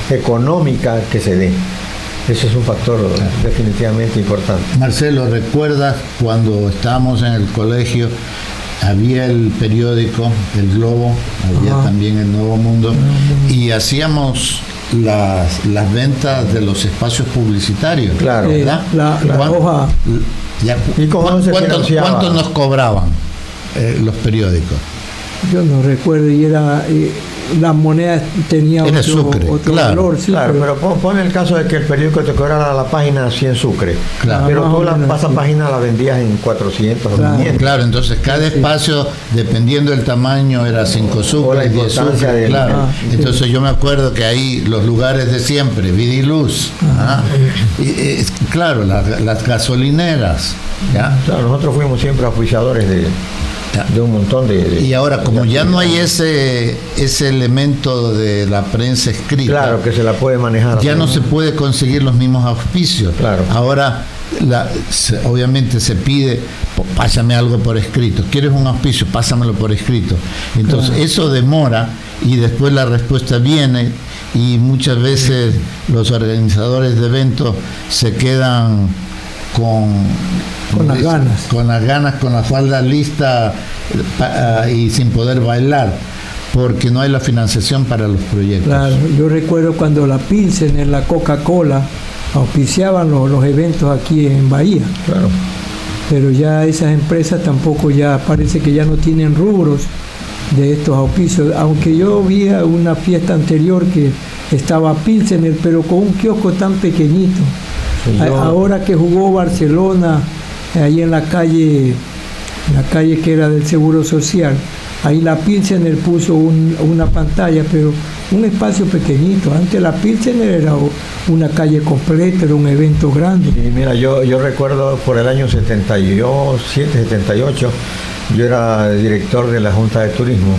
económica que se dé. Ese es un factor definitivamente importante. Marcelo, ¿recuerdas cuando estábamos en el colegio? Había el periódico El Globo, había también El Nuevo Mundo, y hacíamos las ventas de los espacios publicitarios. Claro, ¿verdad? La hoja. ¿Y cómo se financiaba? ¿Cuánto nos cobraban los periódicos? Yo no recuerdo, y era las monedas tenían Era otro sucre, claro, valor, sí, Claro, pero pon el caso de que el periódico te cobrara la página 100 sucre, Claro. pero Más tú o la menos, sí. página la vendías en 400 o Claro. 500. Claro, entonces cada espacio, dependiendo del tamaño, era 5 O la sucres, 10 importancia sucres, de- claro. sí. Entonces yo me acuerdo que ahí los lugares de siempre, Vida y Luz, ¿ah? Y, claro, las gasolineras, ¿ya? Claro, nosotros fuimos siempre auspiciadores de un montón de Y ahora, como de ya no hay actividades. ese elemento de la prensa escrita, Claro, que se la puede manejar. ya no se puede conseguir los mismos auspicios. Claro. Ahora, obviamente se pide, pásame algo por escrito. ¿Quieres un auspicio? Pásamelo por escrito. Entonces, eso demora y después la respuesta viene y muchas veces los organizadores de eventos se quedan Con las ganas. con la falda lista y sin poder bailar, porque no hay la financiación para los proyectos. Claro, yo recuerdo cuando la Pilsen en la Coca-Cola auspiciaban los eventos aquí en Bahía, Claro. pero ya esas empresas tampoco, ya parece que ya no tienen rubros de estos auspicios, aunque yo vi una fiesta anterior que estaba Pilsener, pero con un kiosco tan pequeñito. Sí, Ahora que jugó Barcelona ahí en la calle que era del Seguro Social, ahí la Pilsener puso una pantalla, pero un espacio pequeñito. Antes la Pilsener era una calle completa, era un evento grande. Y mira, yo recuerdo por el año 77, 78, yo era director de la Junta de Turismo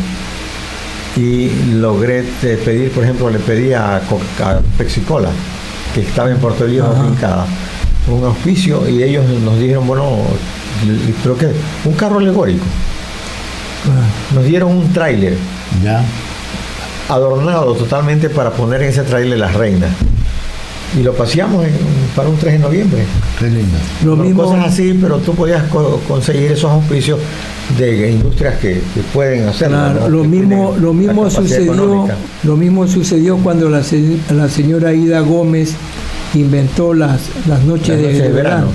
y logré pedir, por ejemplo, le pedí a Pepsi-Cola, que estaba en Puerto Rico afincada, un auspicio, y ellos nos dijeron, bueno, ¿pero qué? Un carro alegórico. Nos dieron un tráiler Ya. adornado totalmente para poner en ese tráiler las reinas. Y lo paseamos para un 3 de noviembre. Qué lindo. Lo Son mismo, cosas así, pero tú podías conseguir esos auspicios de industrias que pueden hacerlo. claro, ¿no? lo Que mismo, tienen lo mismo la capacidad sucedió, económica. lo mismo sucedió cuando la señora Ida Gómez inventó las noches de verano.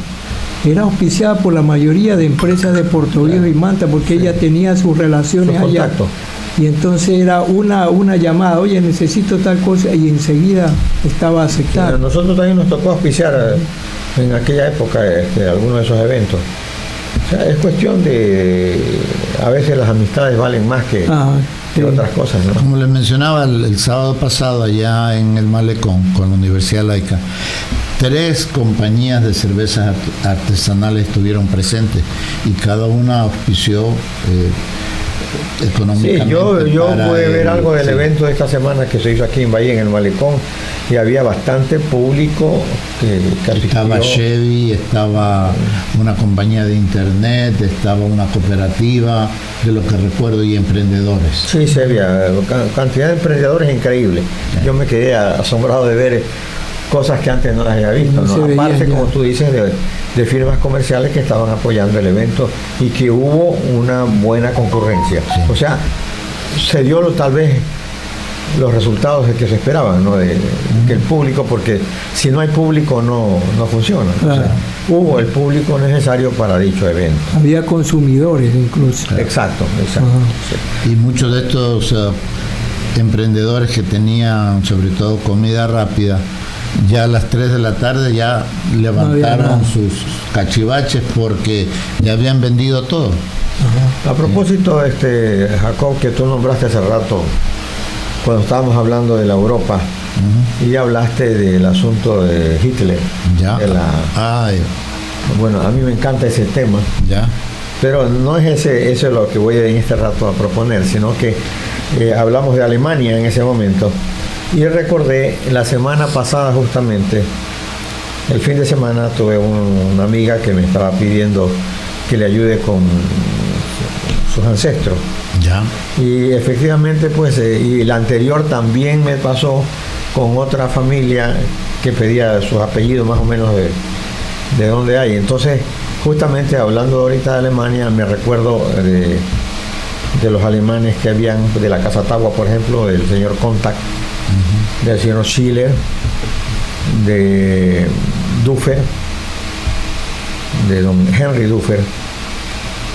Era auspiciada por la mayoría de empresas de Puerto Viejo y Manta, porque ella tenía sus relaciones Sus allá. contactos. Y entonces era una llamada, oye, necesito tal cosa, y enseguida estaba A aceptada. nosotros también nos tocó auspiciar en aquella época algunos de esos eventos. O sea, es cuestión de, a veces las amistades valen más que Sí. otras cosas, ¿no? Como les mencionaba el sábado pasado allá en el Malecón con la Universidad Laica, 3 compañías de cervezas artesanales estuvieron presentes y cada una auspició Sí, económicamente. yo para pude ver algo del sí. evento de esta semana que se hizo aquí en Bahía, en el Malecón, y había bastante público que Estaba asistió. Chevy, estaba una compañía de internet, estaba una cooperativa, de lo que recuerdo, y emprendedores. Sí, se había cantidad de emprendedores increíble. Yo me quedé asombrado de ver cosas que antes no las había visto, No se ¿no? veían Aparte, ya. como tú dices, de firmas comerciales que estaban apoyando el evento y que hubo una buena concurrencia. Sí. O sea, se dio tal vez los resultados de que se esperaban, ¿no? Que el público, porque si no hay público no funciona. O Claro. sea, hubo el público necesario para dicho evento. Había consumidores incluso. Exacto. Ajá. Sí. Y muchos de estos emprendedores que tenían sobre todo comida rápida, ya a las 3 de la tarde ya levantaron nada. sus cachivaches porque ya habían vendido todo. A propósito, Jacob, que tú nombraste hace rato, cuando estábamos hablando de la Europa, y hablaste del asunto de Hitler. Ya. de bueno, a mí me encanta ese tema, Ya. pero no es eso es lo que voy en este rato a proponer, sino que hablamos de Alemania en ese momento. Y recordé la semana pasada, justamente, el fin de semana, tuve una amiga que me estaba pidiendo que le ayude con sus ancestros. Ya. Y efectivamente, pues, y la anterior también me pasó con otra familia que pedía sus apellidos más o menos de dónde hay. Entonces, justamente hablando ahorita de Alemania, me recuerdo de los alemanes que habían, de la Casa Tagua, por ejemplo, del señor Contact, del señor Schiller, de Duffer, de don Henry Duffer.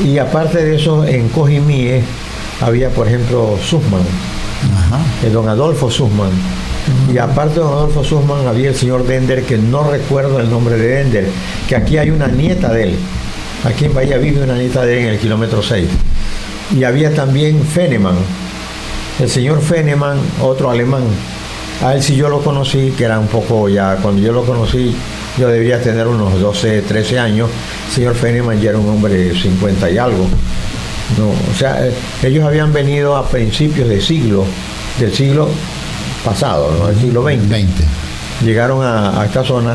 Y aparte de eso, en Cojimíe había, por ejemplo, Sussman, el don Adolfo Sussman. Y aparte de don Adolfo Sussman había el señor Dender, que no recuerdo el nombre de Dender, que aquí hay una nieta de él. Aquí en Bahía vive una nieta de él en el kilómetro 6. Y había también Feneman, el señor Feneman, otro alemán. A él sí yo lo conocí, que era un poco ya, cuando yo lo conocí, yo debería tener unos 12, 13 años. El señor Feneman ya era un hombre de 50 y algo. No, o sea, ellos habían venido a principios del siglo pasado, ¿no? Del siglo XX. Llegaron a esta zona.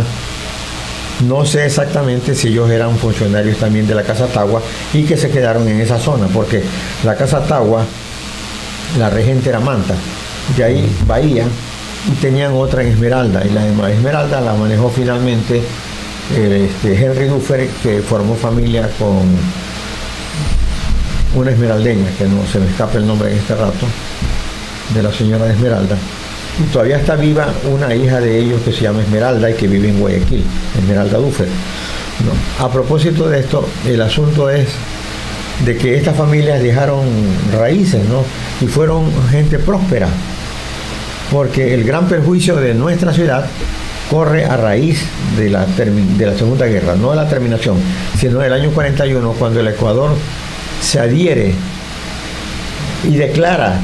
No sé exactamente si ellos eran funcionarios también de la Casa Tagua y que se quedaron en esa zona, porque la Casa Tagua, la regente era Manta, de ahí Bahía, y tenían otra en Esmeralda, y la de Esmeralda la manejó finalmente Henry Duffer, que formó familia con una esmeraldeña, que no se me escapa el nombre en este rato, de la señora de Esmeralda. Y todavía está viva una hija de ellos que se llama Esmeralda y que vive en Guayaquil, Esmeralda Duffer. No. A propósito de esto, el asunto es de que estas familias dejaron raíces, ¿no? Y fueron gente próspera, porque el gran perjuicio de nuestra ciudad corre a raíz de la Segunda Guerra, no de la terminación, sino del año 41, cuando el Ecuador se adhiere y declara,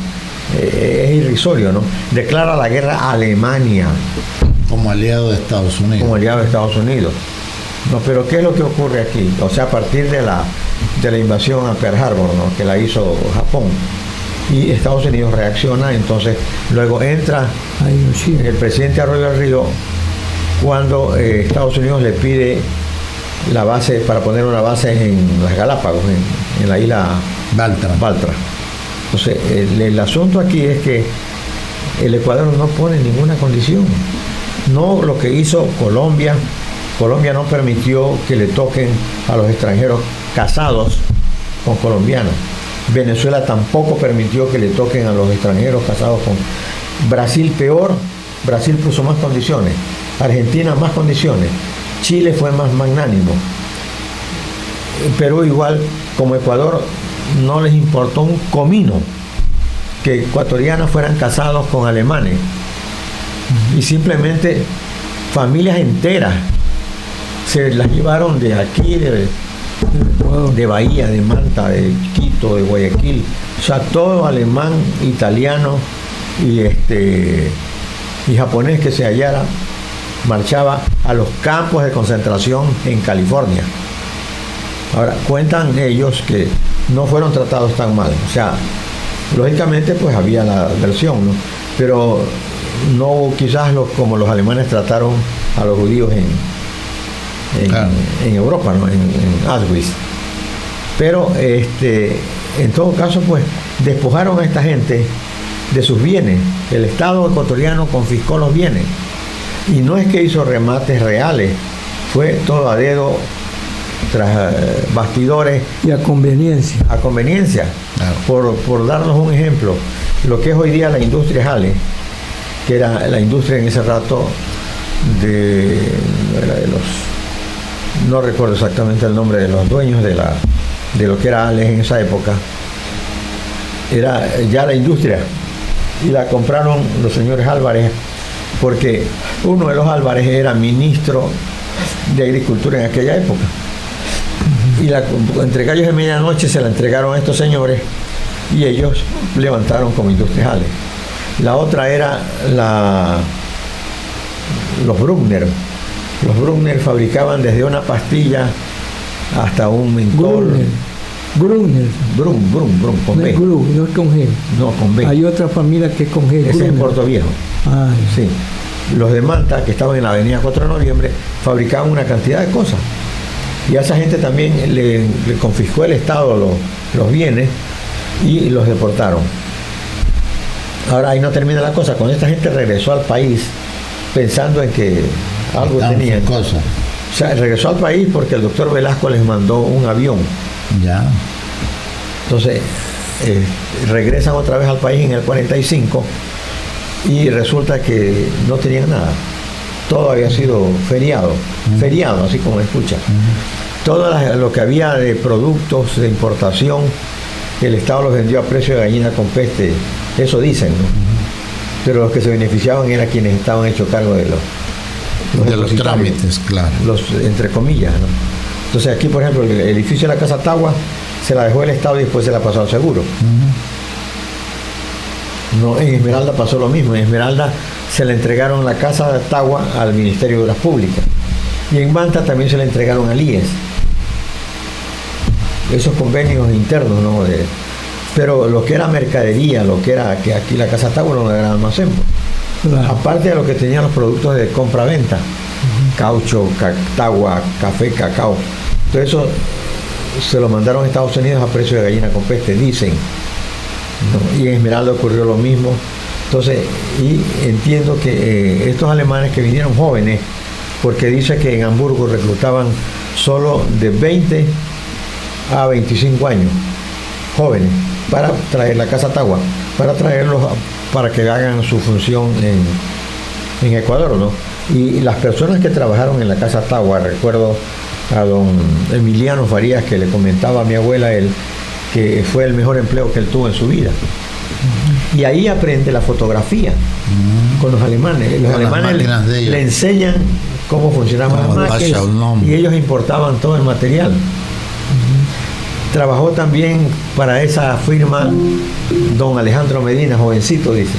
es irrisorio, ¿no? Declara la guerra a Alemania. Como aliado de Estados Unidos. Como aliado de Estados Unidos. No, pero ¿qué es lo que ocurre aquí? O sea, a partir de la invasión a Pearl Harbor, ¿no? Que la hizo Japón. Y Estados Unidos reacciona, entonces luego entra el presidente Arroyo del Río cuando Estados Unidos le pide la base, para poner una base en las Galápagos, en la isla Baltra. Entonces, el asunto aquí es que el Ecuador no pone ninguna condición. No lo que hizo Colombia. Colombia no permitió que le toquen a los extranjeros casados con colombianas. Venezuela tampoco permitió que le toquen a los extranjeros casados con... Brasil peor, Brasil puso más condiciones. Argentina más condiciones. Chile fue más magnánimo. Perú igual, como Ecuador, no les importó un comino que ecuatorianos fueran casados con alemanes. Y simplemente familias enteras se las llevaron de aquí, de Bahía, de Manta, de Quito, de Guayaquil. O sea, todo alemán, italiano y japonés que se hallara marchaba a los campos de concentración en California. Ahora, cuentan ellos que no fueron tratados tan mal. O sea, lógicamente pues había la versión, ¿no? Pero no quizás como los alemanes trataron a los judíos en Europa, ¿no? En Auschwitz. Pero en todo caso pues despojaron a esta gente de sus bienes. El Estado ecuatoriano confiscó los bienes. Y no es que hizo remates reales, fue todo a dedo, tras bastidores. Y a conveniencia. A conveniencia. Claro. Por darnos un ejemplo, lo que es hoy día la industria Jale, que era la industria en ese rato de los... No recuerdo exactamente el nombre de los dueños de lo que era Ales en esa época. Era ya la industria. Y la compraron los señores Álvarez, porque uno de los Álvarez era ministro de Agricultura en aquella época. Y entre gallos de medianoche se la entregaron a estos señores y ellos levantaron como industriales. La otra era los Bruckner. Los Bruckner fabricaban desde una pastilla hasta un mentol. Brunner, con B. No es con G. No, con B. Hay otra familia que es con G. Ese es en Puerto Viejo. Sí. Los de Manta, que estaban en la avenida 4 de noviembre, fabricaban una cantidad de cosas. Y a esa gente también le confiscó el Estado los bienes y los deportaron. Ahora ahí no termina la cosa. Cuando esta gente regresó al país pensando en que algo tenían. O sea, regresó al país porque el doctor Velasco les mandó un avión. Ya. Entonces, regresan otra vez al país en el 45 y resulta que no tenían nada. Todo había sido feriado, así como escucha. Todo lo que había de productos de importación el Estado los vendió a precio de gallina con peste, eso dicen, ¿no? Pero los que se beneficiaban eran quienes estaban hechos cargo de los trámites, claro. Los, entre comillas, ¿no? Entonces aquí, por ejemplo, el edificio de la Casa Tagua se la dejó el Estado y después se la pasó al seguro. No, en Esmeralda pasó lo mismo. En Esmeralda se le entregaron la Casa Tagua al Ministerio de Obras Públicas. Y en Manta también se le entregaron al IES. Esos convenios internos, ¿no? Pero lo que era mercadería, lo que era que aquí la Casa Tagua no era almacén. Claro. Aparte de lo que tenían los productos de compra-venta, caucho, tagua, café, cacao, todo eso se lo mandaron a Estados Unidos a precio de gallina con peste, dicen, ¿no? Y en Esmeralda ocurrió lo mismo. Entonces, y entiendo que estos alemanes que vinieron jóvenes, porque dice que en Hamburgo reclutaban solo de 20 a 25 años, jóvenes, para traer la Casa Tagua, para traerlos para que hagan su función en Ecuador, ¿no? Y las personas que trabajaron en la Casa Tagua, recuerdo a don Emiliano Farías, que le comentaba a mi abuela él, que fue el mejor empleo que él tuvo en su vida. Y ahí aprende la fotografía con los alemanes. Los alemanes le enseñan cómo funcionaban las máquinas y ellos importaban todo el material. Trabajó también para esa firma don Alejandro Medina, jovencito, dice.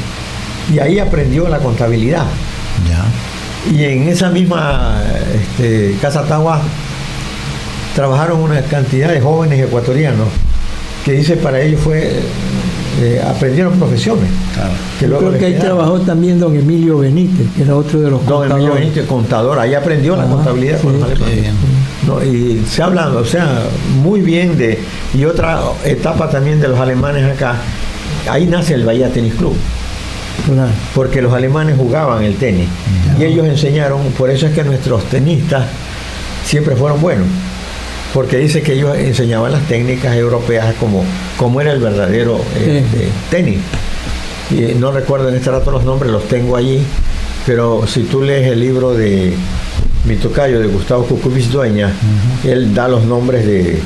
Y ahí aprendió la contabilidad. Ya. Y en esa misma Casa Tagua trabajaron una cantidad de jóvenes ecuatorianos que dice para ellos fue aprendieron profesiones. Claro. Que yo creo que ahí trabajó también don Emilio Benítez, que era otro de los contadores. Don Emilio Benítez, contador, ahí aprendió la contabilidad con los alemanes. No, y se habla, o sea, muy bien de... Y otra etapa también de los alemanes acá, ahí nace el Bahía Tenis Club. Claro. Porque los alemanes jugaban el tenis. Y ellos enseñaron, por eso es que nuestros tenistas siempre fueron buenos. Porque dice que ellos enseñaban las técnicas europeas como era el verdadero tenis. Y no recuerdo en este rato los nombres, los tengo allí, pero si tú lees el libro de mi tocayo, de Gustavo Kukovic Dueña, él da los nombres de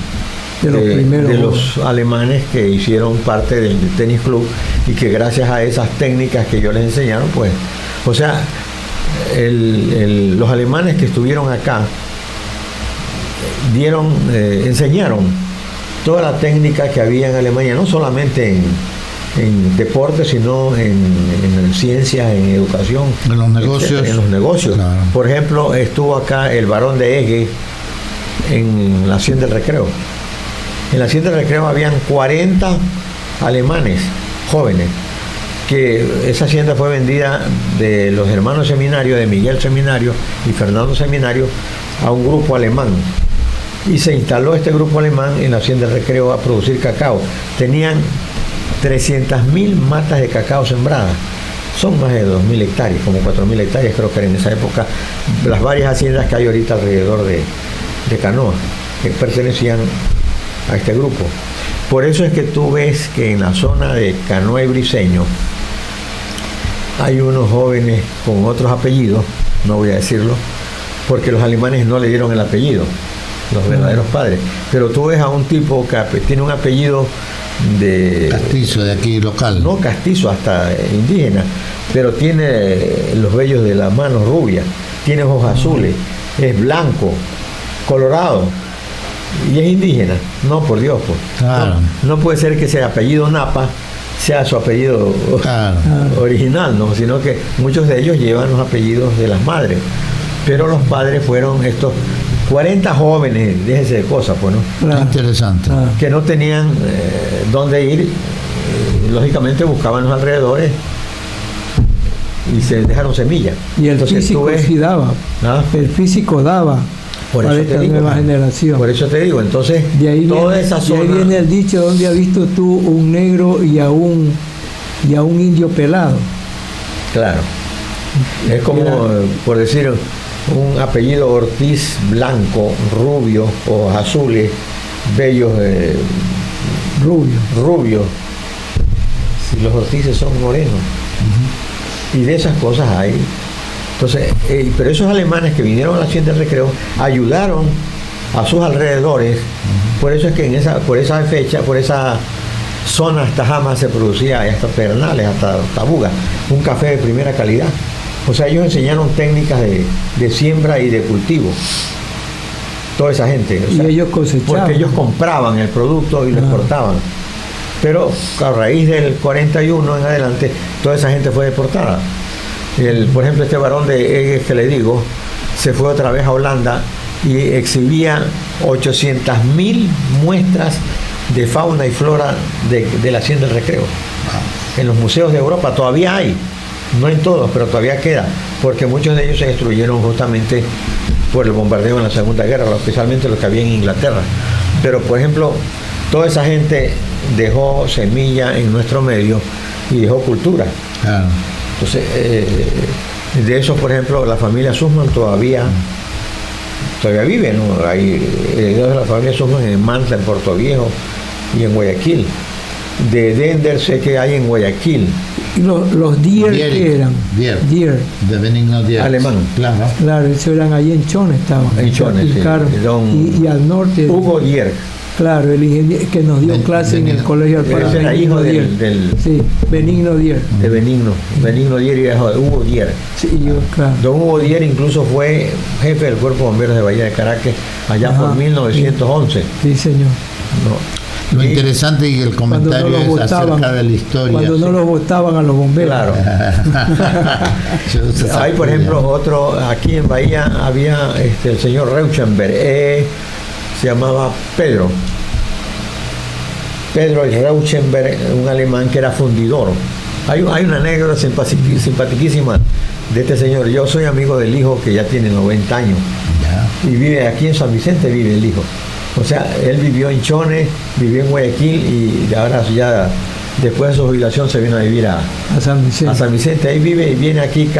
los alemanes que hicieron parte del tenis club y que gracias a esas técnicas que ellos les enseñaron, pues, o sea, los alemanes que estuvieron acá enseñaron toda la técnica que había en Alemania, no solamente en deporte, sino en ciencias, en educación, en los negocios. En los negocios. Claro. Por ejemplo, estuvo acá el barón de Ege en la Hacienda del Recreo. En la Hacienda del Recreo habían 40 alemanes jóvenes, que esa hacienda fue vendida de los hermanos Seminario, de Miguel Seminario y Fernando Seminario, a un grupo alemán. Y se instaló este grupo alemán en la Hacienda del Recreo a producir cacao. Tenían 300.000 matas de cacao sembradas. Son más de 2.000 hectáreas, como 4.000 hectáreas creo que era en esa época, las varias haciendas que hay ahorita alrededor de Canoa, que pertenecían a este grupo. Por eso es que tú ves que en la zona de Canoa y Briceño hay unos jóvenes con otros apellidos, no voy a decirlo, porque los alemanes no le dieron el apellido, los verdaderos padres. Pero tú ves a un tipo que tiene un apellido de castizo, de aquí local. No castizo, hasta indígena, pero tiene los vellos de las manos rubias, tiene ojos azules, es blanco, colorado y es indígena. No, por Dios, pues. Claro. No puede ser que ese apellido Napa sea su apellido original, ¿no? Sino que muchos de ellos llevan los apellidos de las madres, pero los padres fueron estos 40 jóvenes, déjense de cosas, pues, ¿no? Claro. Interesante. Que no tenían dónde ir, lógicamente buscaban los alrededores y se dejaron semillas. Y el físico sí daba, el físico daba para esta nueva generación. Por eso te digo, entonces, de ahí toda esa zona. De ahí viene el dicho: ¿dónde has visto tú un negro y a un indio pelado? Claro. Es como, por decir, un apellido Ortiz, blanco, rubio, ojos azules, bellos, rubio. Si los Ortices son morenos. Y de esas cosas hay. Entonces, pero esos alemanes que vinieron a la Hacienda del Recreo ayudaron a sus alrededores. Por eso es que por esa fecha, por esa zonas hasta jamás se producía, hasta Pedernales, hasta Tabuga, un café de primera calidad. O sea, ellos enseñaron técnicas de siembra y de cultivo. Toda esa gente. O sea, y ellos cosechaban. Porque ellos compraban el producto y lo exportaban. Pero a raíz del 41 en adelante, toda esa gente fue deportada. Por ejemplo, este varón de Egues que le digo, se fue otra vez a Holanda y exhibía 800.000 muestras de fauna y flora de la Hacienda del Recreo. En los museos de Europa todavía hay, no en todos, pero todavía queda, porque muchos de ellos se destruyeron justamente por el bombardeo en la Segunda Guerra, especialmente los que había en Inglaterra. Pero, por ejemplo, toda esa gente dejó semilla en nuestro medio y dejó cultura. Claro. Entonces, de eso, por ejemplo, la familia Sussman todavía vive, ¿no? Hay herederos de la familia Sussman en Manta, en Puerto Viejo y en Guayaquil. De Dender sé que hay en Guayaquil. ¿Y los Dier qué eran? Dier. De Benigno Dier. Alemán. Claro, esos eran ahí en Chones, estaban. En Chones, sí. Y al norte. Hugo Dier. Claro, el ingeniero que nos dio clase en el colegio Alpara. Era hijo del sí, Benigno Dier. De Benigno Dier y hijo de Hugo Dier. Sí, claro. Don Hugo Dier incluso fue jefe del Cuerpo de Bomberos de Bahía de Caracas allá por 1911. Sí, señor. No. Lo interesante y el comentario es acerca de la historia. Cuando no los votaban a los bomberos. Claro. Hay, por ejemplo, otro, aquí en Bahía había el señor Rauschenberg, se llamaba Pedro Rauschenberg, un alemán que era fundidor. Hay una anécdota simpaticísima de este señor. Yo soy amigo del hijo que ya tiene 90 años y vive aquí en San Vicente, vive el hijo. O sea, él vivió en Chones, vivió en Guayaquil y ahora ya después de su jubilación se vino a vivir a San Vicente. Ahí vive y viene aquí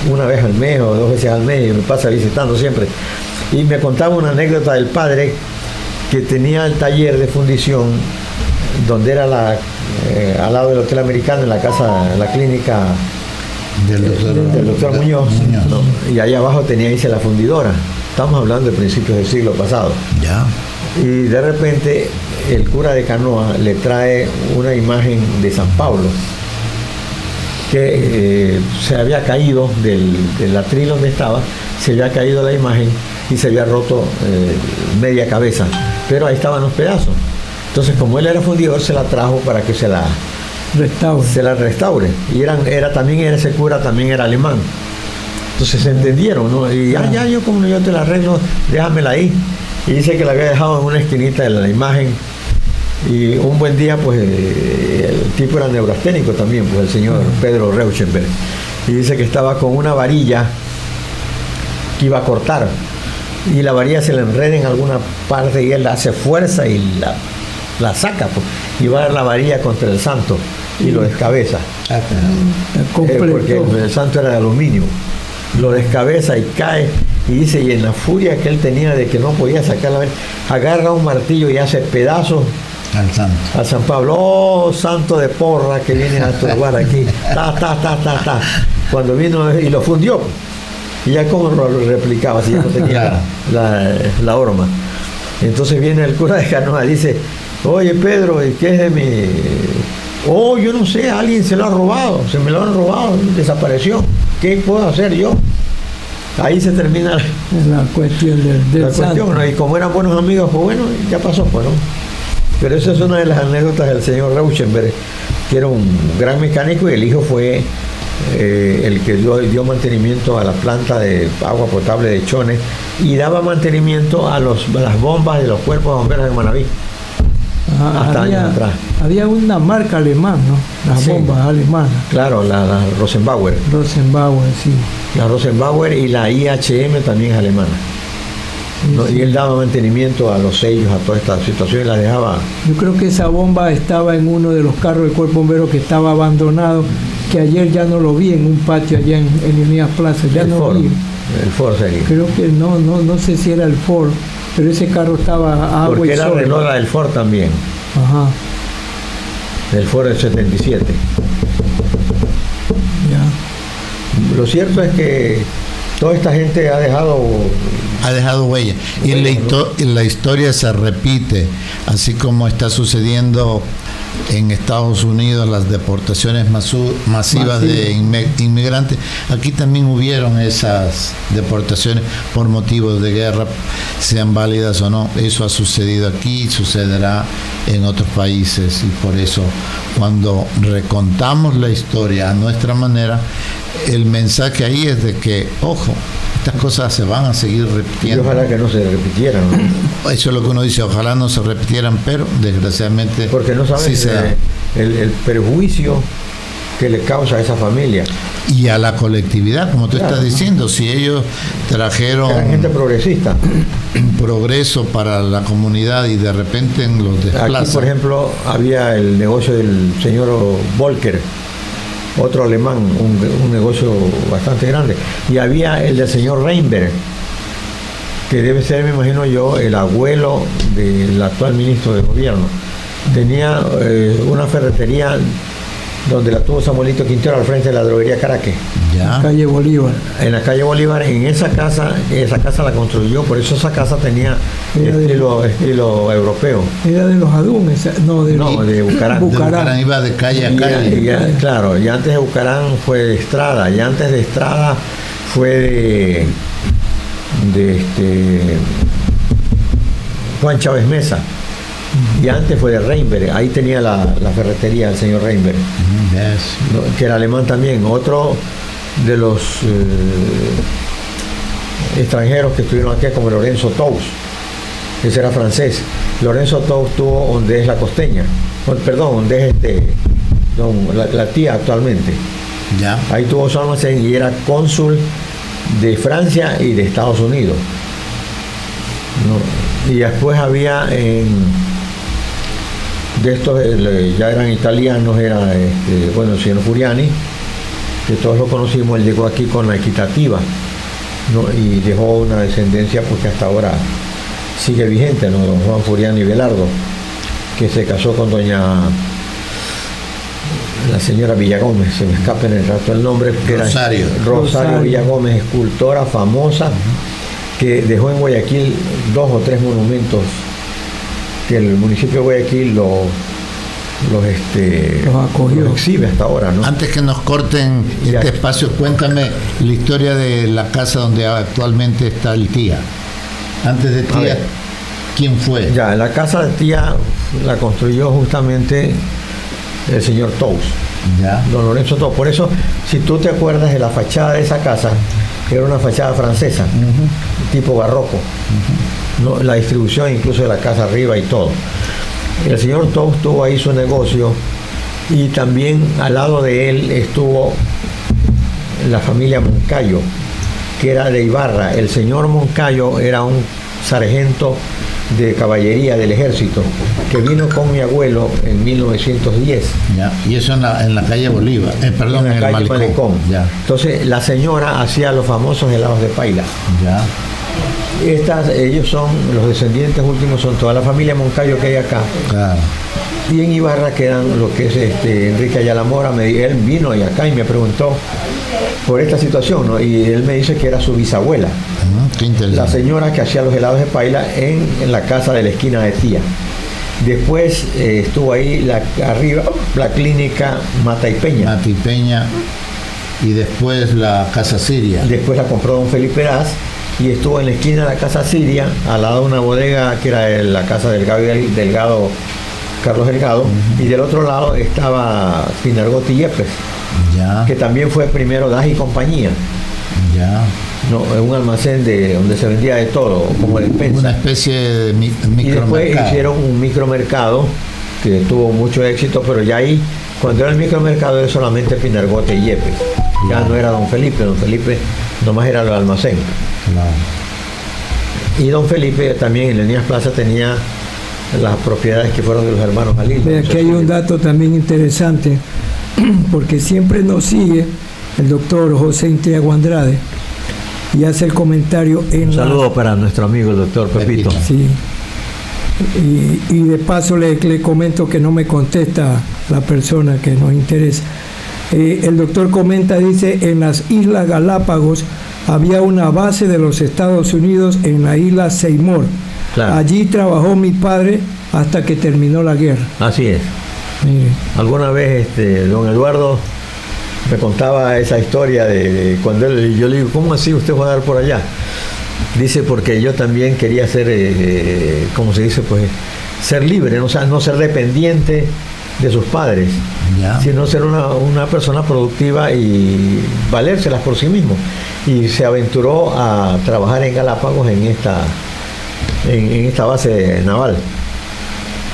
una vez al mes o 2 veces al mes y me pasa visitando siempre. Y me contaba una anécdota del padre que tenía el taller de fundición donde era al lado del Hotel Americano, en la clínica del doctor Muñoz. ¿No? Y ahí abajo tenía la fundidora. Estamos hablando de principios del siglo pasado. Y de repente el cura de Canoa le trae una imagen de San Pablo que se había caído del atril donde estaba, se había caído la imagen y se había roto media cabeza, pero ahí estaban los pedazos. Entonces, como él era fundidor, se la trajo para que se la restaure. Y ese cura también era alemán. Entonces se entendieron, ¿no? Y yo te la arreglo, déjamela ahí. Y dice que la había dejado en una esquinita de la imagen. Y un buen día, pues, el tipo era neurasténico también, pues, el señor Pedro Rauschenberg. Y dice que estaba con una varilla que iba a cortar. Y la varilla se le enreda en alguna parte y él hace fuerza y la saca, pues, y va a dar la varilla contra el santo y lo descabeza. Porque el santo era de aluminio. Lo descabeza y cae, y dice, y en la furia que él tenía de que no podía sacar la varilla, agarra un martillo y hace pedazos al San Pablo. Oh, santo de porra que vienes a turbar aquí. Cuando vino y lo fundió. Y ya como lo replicaba, si ya no tenía la horma. Entonces viene el cura de Canoa y dice, oye Pedro, ¿y qué es de mi...? Oh, yo no sé, alguien se lo ha robado, se me lo han robado, desapareció. ¿Qué puedo hacer yo? Ahí se termina la cuestión del cuestión, ¿no? Y como eran buenos amigos, pues bueno, ya pasó, pues, ¿no? Pero esa es una de las anécdotas del señor Rauschenberg, que era un gran mecánico y el hijo fue el que dio mantenimiento a la planta de agua potable de Chones y daba mantenimiento a las bombas de los cuerpos de bomberos de Manaví. Hasta años atrás. Había una marca alemana, ¿no? Las bombas alemanas. Claro, la Rosenbauer. Sí. La Rosenbauer y la IHM también es alemana. ¿No? Y él daba mantenimiento a los sellos, a toda esta situación y la dejaba. Yo creo que esa bomba estaba en uno de los carros del cuerpo bombero que estaba abandonado, que ayer ya no lo vi en un patio allá en Unidas Plaza, ya no lo vi. El Ford sería. Creo que no sé si era el Ford, pero ese carro estaba a agua. Porque era reloj del Ford también. Ajá. El Ford del 77. Ya. Lo cierto es que toda esta gente ha dejado ha dejado huella. Y la historia se repite, así como está sucediendo en Estados Unidos las deportaciones masivas de inmigrantes. Aquí también hubieron esas deportaciones por motivos de guerra, sean válidas o no. Eso ha sucedido aquí y sucederá en otros países, y por eso cuando recontamos la historia a nuestra manera, el mensaje ahí es de que, ojo, estas cosas se van a seguir repitiendo. Y ojalá que no se repitieran, ¿no? Eso es lo que uno dice, ojalá no se repitieran, pero desgraciadamente porque no saben sí el perjuicio que le causa a esa familia y a la colectividad, como tú estás diciendo. Si ellos trajeron gente progresista, un progreso para la comunidad y de repente los desplazan. Aquí, por ejemplo, había el negocio del señor Volker, otro alemán, un negocio bastante grande, y había el del señor Reinberg, que debe ser, me imagino yo, el abuelo del actual ministro de gobierno. Tenía una ferretería donde la tuvo Samuelito Quintero al frente de la droguería Caraque. Ya. Calle Bolívar. En la calle Bolívar, en esa casa la construyó, por eso esa casa tenía estilo europeo. Era de los Adumes, de Bucarán. Bucarán iba de calle a calle. Claro, y antes de Bucarán fue de Estrada, y antes de Estrada fue de Juan Chávez Mesa. Y antes fue de Reinberg, ahí tenía la ferretería el señor Reinberg, que era alemán también. Otro de los extranjeros que estuvieron aquí, como Lorenzo Tous, ese era francés. Lorenzo Tous tuvo donde es la Costeña, donde es la tía actualmente. Ya. Ahí tuvo su almacén y era cónsul de Francia y de Estados Unidos. Y después había de estos, ya eran italianos, era el señor Furiani, que todos lo conocimos. Él llegó aquí con la Equitativa, ¿no? Y dejó una descendencia pues que hasta ahora sigue vigente, ¿no? Don Juan Furiani Velardo, que se casó con la señora Villagómez, se me escapa en el rato el nombre, que Rosario. Era Rosario Villagómez, escultora famosa, que dejó en Guayaquil 2 o 3 monumentos que el municipio de Guayaquil los acogió, los exhibe hasta ahora, ¿no? Antes que nos corten espacio, cuéntame la historia de la casa donde actualmente está el tía. Antes de tía, ¿quién fue? Ya, la casa de tía la construyó justamente el señor Tous, don Lorenzo Tous. Por eso, si tú te acuerdas de la fachada de esa casa, era una fachada francesa, tipo barroco, ¿no? La distribución incluso de la casa arriba y todo. El señor Tous tuvo ahí su negocio, y también al lado de él estuvo la familia Moncayo, que era de Ibarra. El señor Moncayo era un sargento de caballería del ejército que vino con mi abuelo en 1910. Ya. Y eso en la calle Bolívar, perdón, en el Malecón. Ya. Entonces la señora hacía los famosos helados de paila. Ya. Ellos son los descendientes últimos, son toda la familia Moncayo que hay acá. Claro. Y en Ibarra quedan lo que es Enrique Ayala Mora. Él vino y acá y me preguntó por esta situación, ¿no? Y él me dice que era su bisabuela, la señora que hacía los helados de paila en la casa de la esquina de tía. Después estuvo ahí arriba la clínica Mataipeña, y después la Casa Siria. Después la compró don Felipe Raz, y estuvo en la esquina de la Casa Siria, al lado de una bodega que era la casa del Delgado, Carlos Delgado, y del otro lado estaba Pinargote y Yepes, que también fue primero Das y Compañía. No, un almacén donde se vendía de todo, como despensa. Una especie de micromercado. Y después hicieron un micromercado que tuvo mucho éxito, pero ya ahí, cuando era el micromercado, era solamente Pinargote y Yepes. Ya no era don Felipe nomás era el almacén. Y don Felipe también en Lenías Plaza tenía las propiedades que fueron de los hermanos Jalil. Aquí hay un dato también interesante, porque siempre nos sigue el doctor José Intriago Andrade y hace el comentario en un saludo para nuestro amigo el doctor Pepito. Sí. Y de paso le comento que no me contesta la persona que nos interesa. El doctor comenta, dice, en las Islas Galápagos había una base de los Estados Unidos en la isla Seymour. Claro. Allí trabajó mi padre hasta que terminó la guerra. Así es. Mire. Alguna vez don Eduardo me contaba esa historia de cuando yo le digo, ¿cómo así usted va a dar por allá? Dice, porque yo también quería ser, ¿cómo se dice? Pues ser libre, o sea, no ser dependiente de sus padres, sino ser una persona productiva y valérselas por sí mismo. Y se aventuró a trabajar en Galápagos en esta base naval.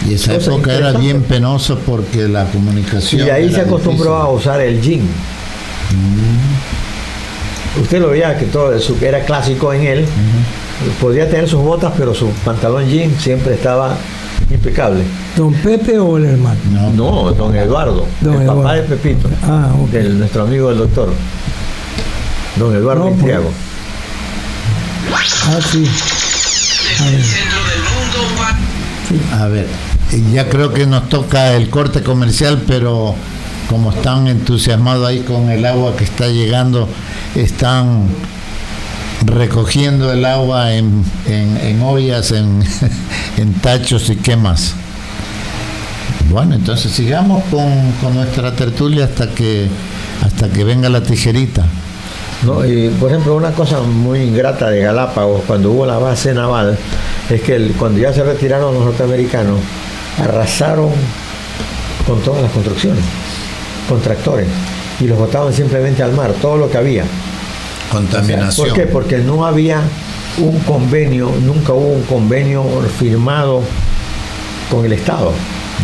Y esa época era bien penoso porque la comunicación... Y ahí se acostumbró a usar el jean. Usted lo veía que todo eso era clásico en él. Podía tener sus botas, pero su pantalón jean siempre estaba impecable. ¿Don Pepe o el hermano? No, don Eduardo, papá de Pepito, okay. Nuestro amigo el doctor, don Eduardo Intriago. Sí. A ver, ya creo que nos toca el corte comercial, pero como están entusiasmados ahí con el agua que está llegando, están recogiendo el agua en ollas, en tachos y qué más. Bueno, entonces sigamos con nuestra tertulia hasta que venga la tijerita. No, y por ejemplo, una cosa muy ingrata de Galápagos, cuando hubo la base naval, es que cuando ya se retiraron los norteamericanos, arrasaron con todas las construcciones, con tractores, y los botaban simplemente al mar, todo lo que había. Contaminación. ¿Por qué? Porque no había un convenio, nunca hubo un convenio firmado con el Estado.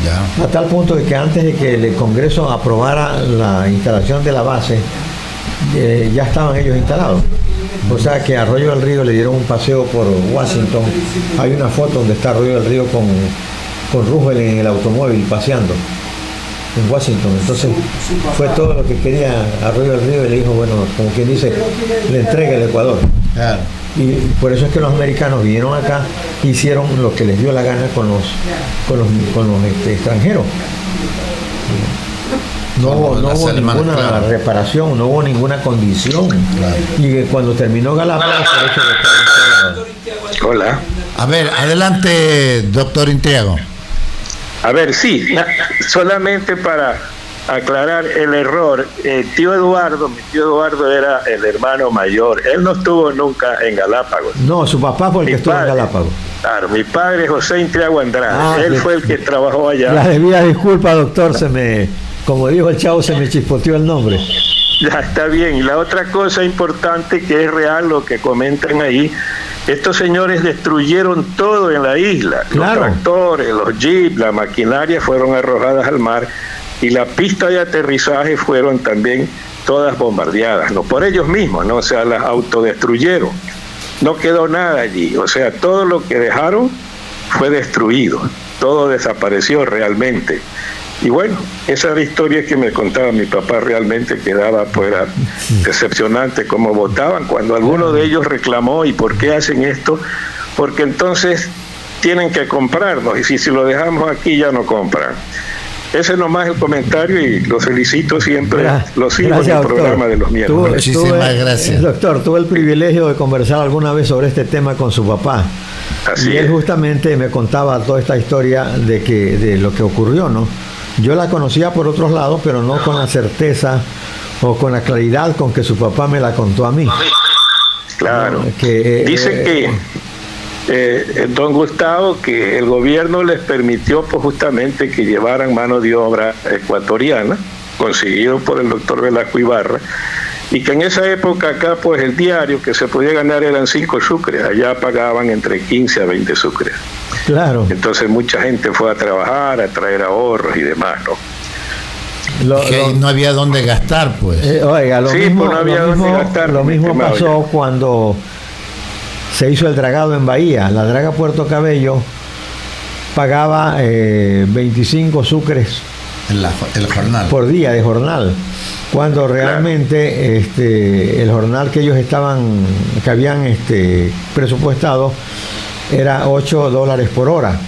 Ya. A tal punto de que antes de que el Congreso aprobara la instalación de la base, ya estaban ellos instalados. O sea que a Arroyo del Río le dieron un paseo por Washington. Hay una foto donde está Arroyo del Río con Roosevelt en el automóvil paseando en Washington. Entonces fue todo lo que quería Arroyo del Río y le dijo, bueno, como quien dice, le entrega el Ecuador. Claro. Y por eso es que los americanos vinieron acá, hicieron lo que les dio la gana con los extranjeros. No hubo ninguna reparación, no hubo ninguna condición. Claro. Y cuando terminó Galápagos, Hola. A ver, adelante, doctor Intriago. A ver, sí, solamente para aclarar el error, mi tío Eduardo era el hermano mayor, él no estuvo nunca en Galápagos. No, su papá fue el que estuvo en Galápagos. Claro, mi padre José Intriago Andrade, él fue el que trabajó allá. La debida disculpa, doctor, como dijo el chavo, se me chispoteó el nombre. Ya está bien. Y la otra cosa importante que es real lo que comentan ahí, estos señores destruyeron todo en la isla. Claro. Los tractores, los jeeps, la maquinaria fueron arrojadas al mar y la pista de aterrizaje fueron también todas bombardeadas, no por ellos mismos, no, o sea, las autodestruyeron. No quedó nada allí, o sea, todo lo que dejaron fue destruido, todo desapareció realmente. Y bueno, esa era la historia que me contaba mi papá, realmente quedaba pues decepcionante cómo votaban. Cuando alguno de ellos reclamó, ¿y por qué hacen esto? Porque entonces tienen que comprarnos, y si lo dejamos aquí ya no compran. Ese es nomás el comentario y los felicito siempre, los sigo en el programa de los miércoles. Muchísimas gracias. Doctor, tuve el privilegio de conversar alguna vez sobre este tema con su papá. Así y él justamente me contaba toda esta historia de lo que ocurrió, ¿no? Yo la conocía por otros lados, pero no con la certeza o con la claridad con que su papá me la contó a mí. Claro. Dicen que don Gustavo, que el gobierno les permitió pues, justamente que llevaran mano de obra ecuatoriana, conseguido por el doctor Velasco Ibarra, y que en esa época acá pues el diario que se podía ganar eran 5 sucres, allá pagaban entre 15 a 20 sucres. Claro. Entonces mucha gente fue a trabajar, a traer ahorros y demás, ¿no? No había dónde gastar, pues. Oiga, lo mismo pasó cuando se hizo el dragado en Bahía. La draga Puerto Cabello pagaba 25 sucres el jornal. Por día de jornal, cuando realmente el jornal que ellos habían presupuestado era $8 por hora.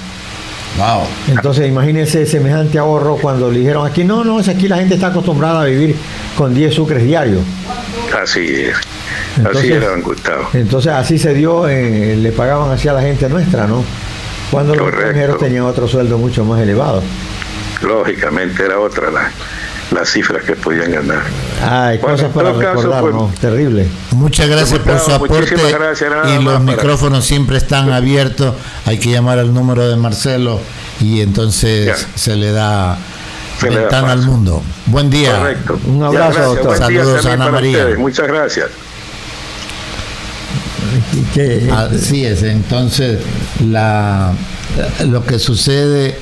Wow. Entonces imagínense semejante ahorro cuando le dijeron aquí, no, es aquí la gente está acostumbrada a vivir con 10 sucres diarios. Así es. Entonces, así era, don Gustavo. Entonces así se dio, le pagaban así a la gente nuestra, ¿no? Cuando los extranjeros tenían otro sueldo mucho más elevado. Lógicamente era otra las cifras que podían ganar. Hay cosas para recordar, pues, ¿no? Terrible. Muchas gracias por su aporte, y los micrófonos siempre están abiertos. Hay que llamar al número de Marcelo y entonces se le da ventana al mundo. Buen día. Correcto. Un abrazo, doctor. Saludos a Ana María. Ustedes. Muchas gracias. Así es, entonces lo que sucede,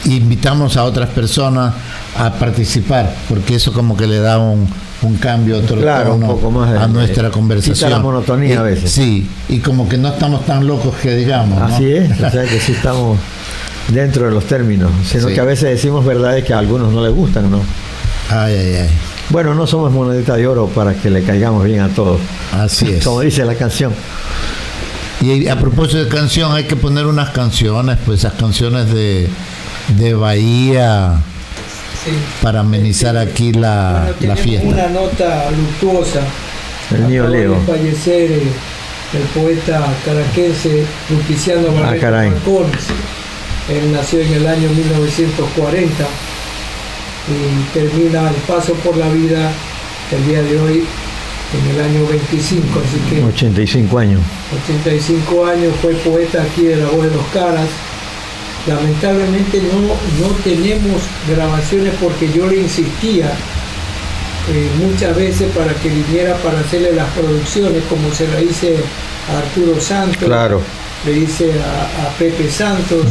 invitamos a otras personas a participar, porque eso como que le da un cambio, otro tono, un poco más a nuestra conversación. Quita la monotonía a veces. Sí, y como que no estamos tan locos que digamos, ¿no? Así es, o sea que sí estamos dentro de los términos, sino que a veces decimos verdades que a algunos no les gustan, ¿no? Ay. Bueno, no somos monedita de oro para que le caigamos bien a todos. Así es. Como dice la canción. Y a propósito de canción, hay que poner unas canciones, pues esas canciones de Bahía, para amenizar aquí la fiesta. Una nota luctuosa. El niño Leo. De fallecer el poeta caraquense Luquiciano Barreto Marcones. Él nació en el año 1940 y termina el paso por la vida el día de hoy en el año 25, así que 85 años. 85 años, fue poeta aquí de La Voz de los Caras. Lamentablemente no tenemos grabaciones, porque yo le insistía muchas veces para que viniera para hacerle las producciones, como se la hice a Arturo Santos, le hice a Pepe Santos,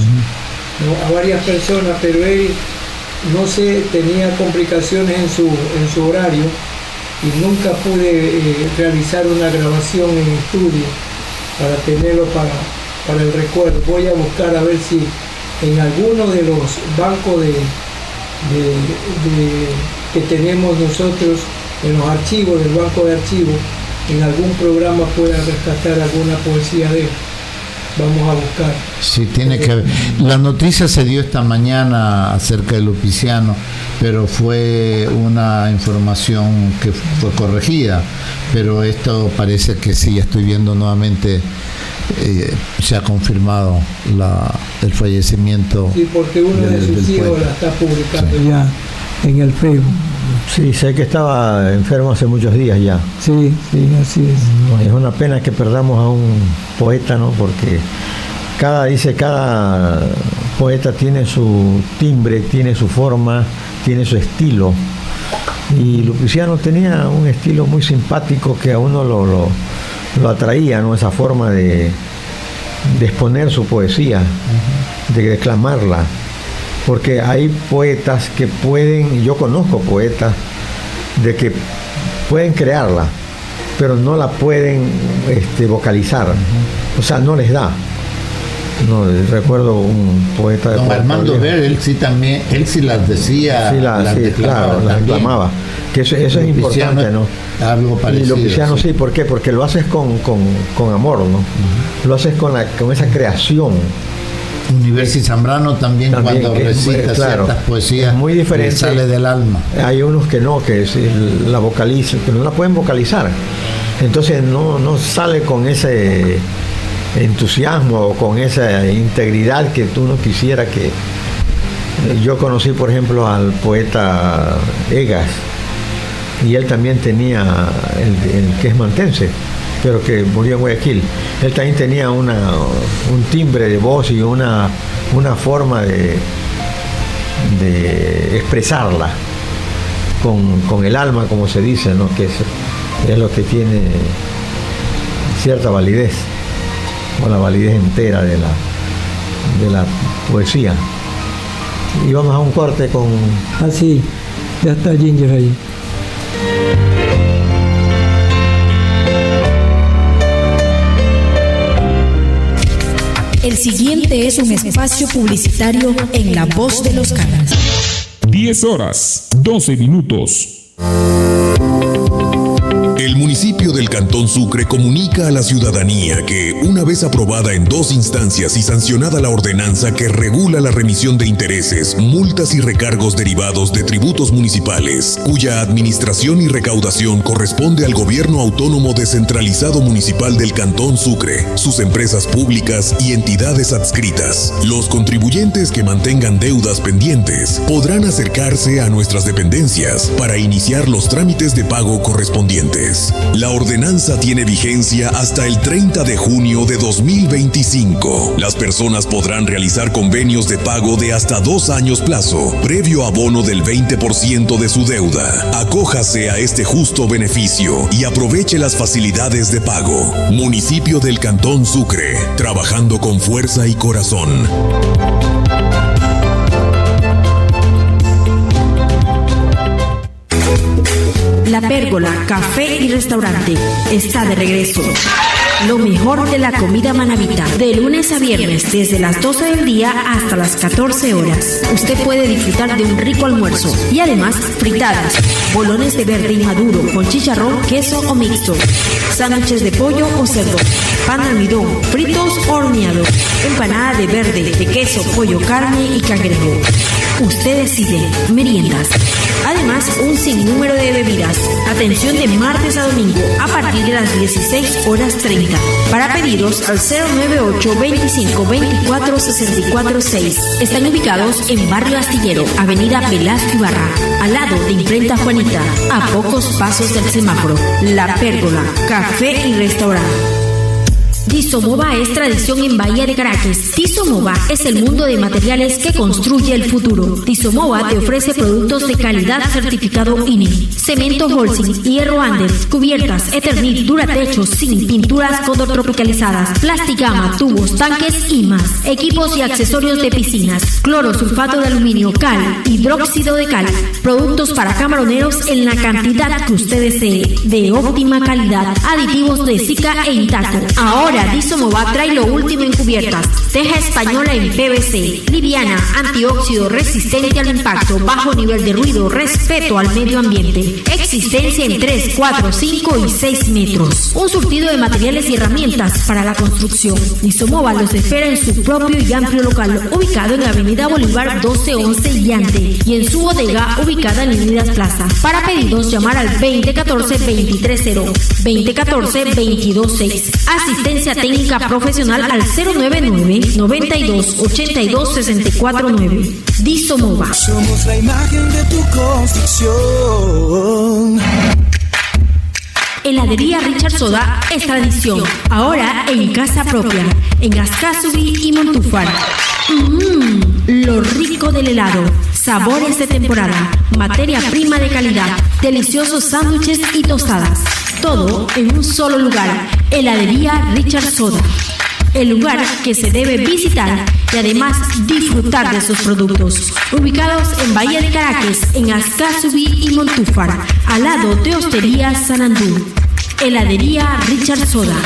¿no? A varias personas, pero él no sé, tenía complicaciones en su horario y nunca pude realizar una grabación en estudio para tenerlo para el recuerdo. Voy a buscar a ver si en alguno de los bancos que tenemos nosotros, en los archivos del banco de archivos, en algún programa pueda rescatar alguna poesía de él. Vamos a buscar. Sí, tiene que haber. La noticia se dio esta mañana acerca de Luquiciano, pero fue una información que fue corregida. Pero esto parece que sí, estoy viendo nuevamente, se ha confirmado el fallecimiento. Sí, porque uno de sus hijos la está publicando ya en el Facebook. Sí, sé que estaba enfermo hace muchos días ya. Sí, así es. Es una pena que perdamos a un poeta, ¿no? Porque cada poeta tiene su timbre, tiene su forma, tiene su estilo. Y Luquiciano tenía un estilo muy simpático que a uno lo atraía, ¿no? Esa forma de exponer su poesía, de declamarla. Porque hay poetas que pueden, yo conozco poetas de que pueden crearla, pero no la pueden vocalizar, o sea, no les da. No, recuerdo un poeta de don Armando Ver, él sí las decía, las declamaba, que eso es importante, ¿no? Algo parecido. Y Luquiciano sí, ¿por qué? Porque lo haces con amor, ¿no? Lo haces con esa creación. Universi Zambrano también cuando recita ciertas poesías, muy diferente, sale del alma. Hay unos que no, que la vocalizan, que no la pueden vocalizar. Entonces no sale con ese entusiasmo o con esa integridad que tú no quisieras que. Yo conocí, por ejemplo, al poeta Egas, y él también tenía el que es mantense, pero que murió en Guayaquil. Él también tenía un timbre de voz y una forma de expresarla con el alma, como se dice, ¿no? Que es lo que tiene cierta validez, o la validez entera de la poesía. Y vamos a un corte con... sí, ya está Ginger ahí. El siguiente es un espacio publicitario en La Voz de los Caras. 10 horas, 12 minutos. El municipio del Cantón Sucre comunica a la ciudadanía que, una vez aprobada en 2 instancias y sancionada la ordenanza que regula la remisión de intereses, multas y recargos derivados de tributos municipales, cuya administración y recaudación corresponde al Gobierno Autónomo Descentralizado Municipal del Cantón Sucre, sus empresas públicas y entidades adscritas, los contribuyentes que mantengan deudas pendientes podrán acercarse a nuestras dependencias para iniciar los trámites de pago correspondientes. La ordenanza tiene vigencia hasta el 30 de junio de 2025. Las personas podrán realizar convenios de pago de hasta 2 años plazo, previo abono del 20% de su deuda. Acójase a este justo beneficio y aproveche las facilidades de pago. Municipio del Cantón Sucre, trabajando con fuerza y corazón. La Pérgola, café y restaurante, está de regreso. Lo mejor de la comida manabita, de lunes a viernes, desde las 12 del día hasta las 14 horas. Usted puede disfrutar de un rico almuerzo y además fritadas, bolones de verde y maduro con chicharrón, queso o mixto, sándwiches de pollo o cerdo, pan de almidón, fritos o horneados, empanada de verde, de queso, pollo, carne y cangrejo. Usted decide, meriendas. Además, un sinnúmero de bebidas. Atención de martes a domingo a partir de las 16:30. Para pedidos al 098 25 24 64 6. Están ubicados en Barrio Astillero, Avenida Velasco Ibarra, al lado de Imprenta Juanita, a pocos pasos del semáforo. La Pérgola, café y restaurante. Disomova es tradición en Bahía de Caracas. Disomova es el mundo de materiales que construye el futuro. Disomova te ofrece productos de calidad certificado INE, cemento Holcim, hierro Andes, cubiertas, Eternit, Duratechos, zinc, pinturas Cóndor tropicalizadas, plasticama, tubos, tanques y más. Equipos y accesorios de piscinas, cloro, sulfato de aluminio, cal, hidróxido de cal. Productos para camaroneros en la cantidad que usted desee, de óptima calidad. Aditivos de Zika e Intaco. Ahora Disomova trae lo último en cubiertas. Teja española en PVC, liviana, antióxido, resistente al impacto, bajo nivel de ruido, respeto al medio ambiente. Existencia en 3, 4, 5 y 6 metros. Un surtido de materiales y herramientas para la construcción. Disomova los espera en su propio y amplio local, ubicado en la Avenida Bolívar 1211 Llante, y en su bodega ubicada en Unidas Plaza. Para pedidos, llamar al 2014-230, 2014-226. Asistencia técnica profesional al 099-92-82-649. Disomova. Somos la imagen de tu construcción. Heladería Richard Soda es tradición, ahora en casa propia, en Ascasubi y Montúfar. Lo rico del helado, sabores de temporada, materia prima de calidad, deliciosos sándwiches y tostadas. Todo en un solo lugar. Heladería Richard Soda. El lugar que se debe visitar y además disfrutar de sus productos. Ubicados en Bahía de Caracas, en Ascasubi y Montúfar, al lado de Hostería San Andú. Heladería Richard Soda.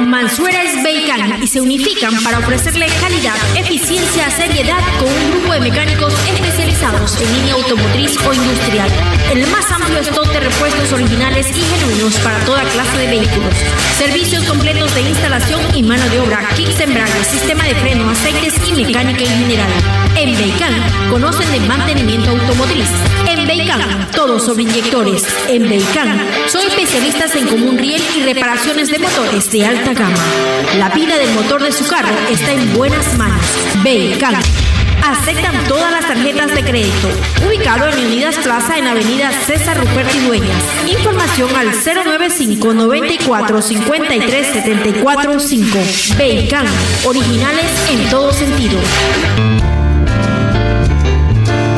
Mansuera es Beican y se unifican para ofrecerle calidad, eficiencia, seriedad con un grupo de mecánicos especializados en línea automotriz o industrial. El más amplio stock de repuestos originales y genuinos para toda clase de vehículos. Servicios completos de instalación y mano de obra, kits de embrague, sistema de freno, aceites y mecánica en general. En Beican conocen de mantenimiento automotriz. En Beican, todo sobre inyectores. En Beican son especialistas en común riel y reparaciones de motores de alta gama. La vida del motor de su carro está en buenas manos. Beican. Aceptan todas las tarjetas de crédito. Ubicado en Unidas Plaza en Avenida César Ruperto y Dueñas. Información al 095 94 53 74 5. Beican. Originales en todo sentido.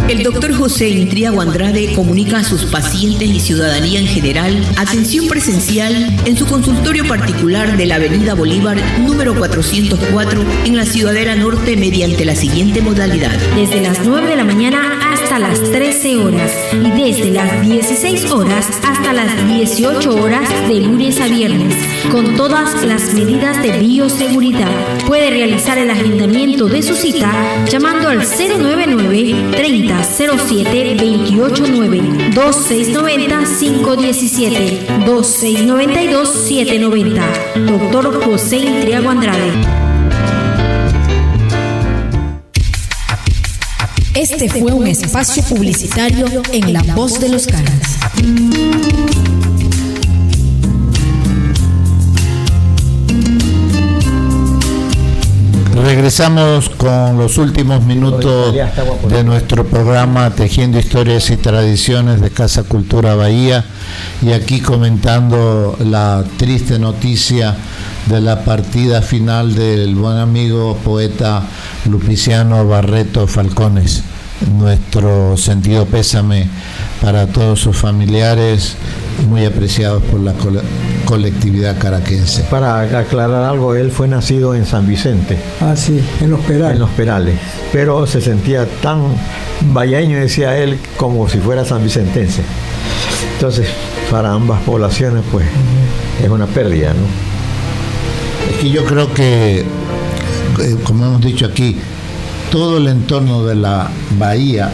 El doctor José Intriago Andrade comunica a sus pacientes y ciudadanía en general atención presencial en su consultorio particular de la Avenida Bolívar número 404 en la Ciudadela Norte mediante la siguiente modalidad. Desde las 9 de la mañana hasta hasta las 13 horas y desde las 16 horas hasta las 18 horas de lunes a viernes, con todas las medidas de bioseguridad. Puede realizar el agendamiento de su cita llamando al 099-3007-289, 2690-517, 2692-790. Doctor José Intriago Andrade. Este fue un espacio publicitario en La Voz de los Caras. Regresamos con los últimos minutos de nuestro programa Tejiendo Historias y Tradiciones de Casa Cultura Bahía, y aquí comentando la triste noticia de la partida final del buen amigo poeta Lupiciano Barreto Falcones. Nuestro sentido pésame para todos sus familiares, muy apreciados por la colectividad caraquense. Para aclarar algo, él fue nacido en San Vicente. Ah, sí, en Los Perales. En Los Perales, pero se sentía tan bahiaño, decía él, como si fuera sanvicentense. Entonces, para ambas poblaciones, pues, es una pérdida, ¿no? Es que yo creo que, como hemos dicho aquí, todo el entorno de la bahía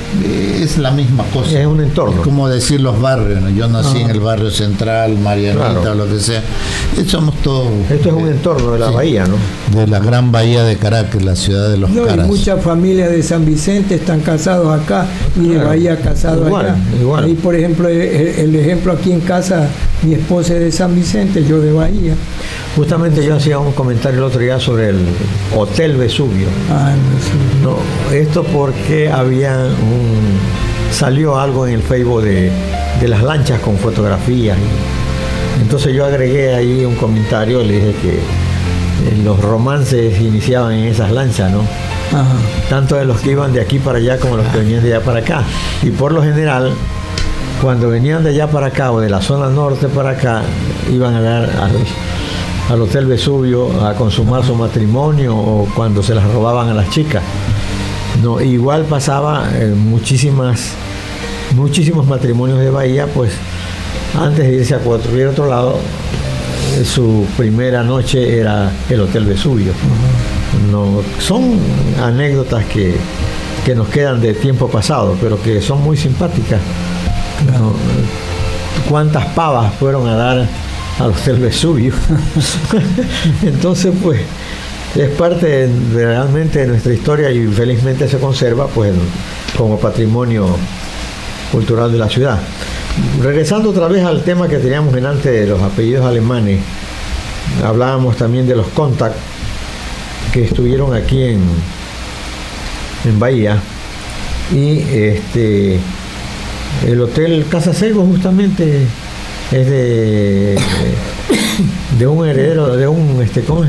es la misma cosa. Es un entorno. Es como decir los barrios, ¿no? Yo nací en el barrio central, Marianita, claro, o lo que sea. Somos todos. Esto es un entorno de la bahía, ¿no? De la gran bahía de Caracas, la ciudad de los Caras. Y muchas familias de San Vicente están casados acá y de Bahía casados allá. Igual. Ahí, por ejemplo, el ejemplo aquí en casa, mi esposa es de San Vicente, yo de Bahía. Justamente yo hacía un comentario el otro día sobre el Hotel Vesubio. No, esto porque salió algo en el Facebook de las lanchas con fotografías. Entonces yo agregué ahí un comentario, le dije que los romances iniciaban en esas lanchas, ¿no? Ajá. Tanto de los que iban de aquí para allá como los que venían de allá para acá. Y por lo general, cuando venían de allá para acá o de la zona norte para acá, iban a dar al Hotel Vesubio a consumar su matrimonio, o cuando se las robaban a las chicas. No, igual pasaba muchísimos matrimonios de Bahía, pues antes de irse a cualquier otro lado, su primera noche era el Hotel Vesubio. No, son anécdotas que nos quedan de tiempo pasado, pero que son muy simpáticas. No, ¿cuántas pavas fueron a dar al Hotel Vesubio? Entonces, pues, es parte realmente de nuestra historia y felizmente se conserva, pues, como patrimonio cultural de la ciudad. Regresando otra vez al tema que teníamos delante de los apellidos alemanes, hablábamos también de los Contact que estuvieron aquí en Bahía, y el Hotel Casa Sego justamente es de un heredero, de un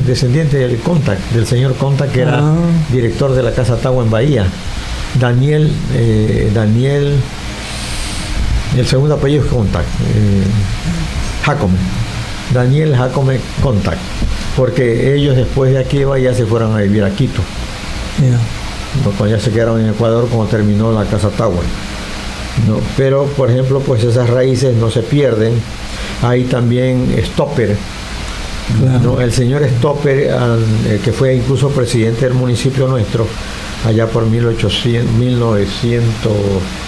descendiente del Contact, del señor Contact, que era director de la Casa Tagua en Bahía. Daniel, el segundo apellido es Contact, Jacome, Daniel Jacome Contact, porque ellos después de aquí de Bahía se fueron a vivir a Quito. Cuando ya se quedaron en Ecuador, como terminó la Casa Tagua. No, pero por ejemplo, pues esas raíces no se pierden. Hay también Stopper, claro, ¿no? El señor Stopper, que fue incluso presidente del municipio nuestro allá por 1900,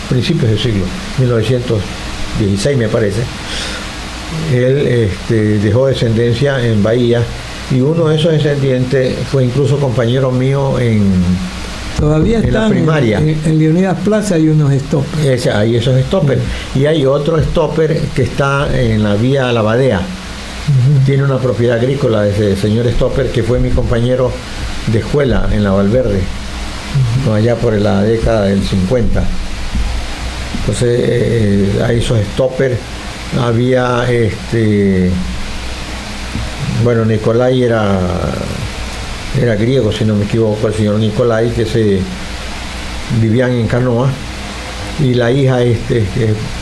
principios del siglo 1916 me parece. Él dejó descendencia en Bahía, y uno de esos descendientes fue incluso compañero mío todavía en la primaria. En Leonidas Plaza hay unos Stopper. Hay esos Stopper. Y hay otro Stopper que está en la vía Lavadea. Tiene una propiedad agrícola, ese señor Stopper, que fue mi compañero de escuela en la Valverde, allá por la década del 50. Entonces, hay esos Stopper. Había Nicolai era griego, si no me equivoco, el señor Nicolai, que vivían en Canoa, y la hija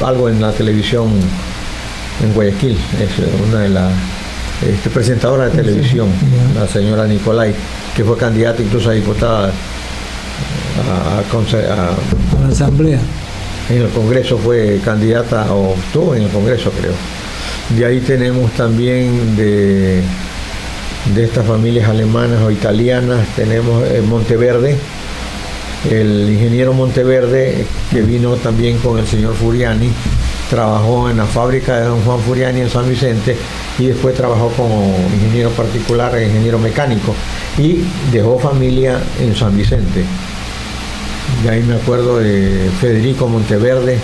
algo en la televisión en Guayaquil, es una de las presentadoras de televisión, la señora Nicolai, que fue candidata incluso a diputada a la asamblea. En el Congreso fue candidata, o estuvo en el Congreso, creo. De ahí tenemos también de estas familias alemanas o italianas, tenemos Monteverde, el ingeniero Monteverde, que vino también con el señor Furiani, trabajó en la fábrica de don Juan Furiani en San Vicente y después trabajó como ingeniero particular, ingeniero mecánico, y dejó familia en San Vicente. De ahí me acuerdo de Federico Monteverde.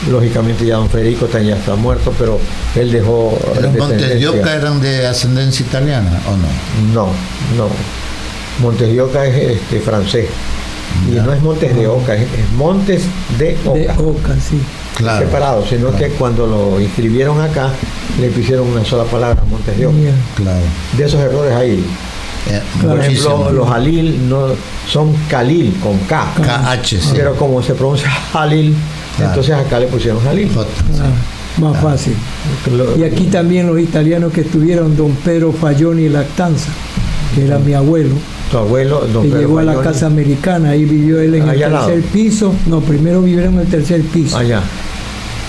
Lógicamente ya don Federico ya está muerto, pero él dejó... ¿Los Montes de Oca eran de ascendencia italiana o no? No. Montes de Oca es francés. Y no es Montes de Oca, es Montes de Oca. De Oca, sí. Claro, separado, sino que cuando lo inscribieron acá, le pusieron una sola palabra, Montes de Oca. Claro. De esos errores ahí. Por ejemplo, los Jalil no son Khalil con K. KH, sí. Pero como se pronuncia Jalil, entonces acá le pusieron Jalil. Más fácil. Y aquí también los italianos que estuvieron, don Pedro Falloni Lactanza, que era mi abuelo. Tu abuelo, don que Pedro llegó a la Falloni. Casa Americana, ahí vivió él en el tercer piso. No, primero vivieron en el tercer piso. Allá.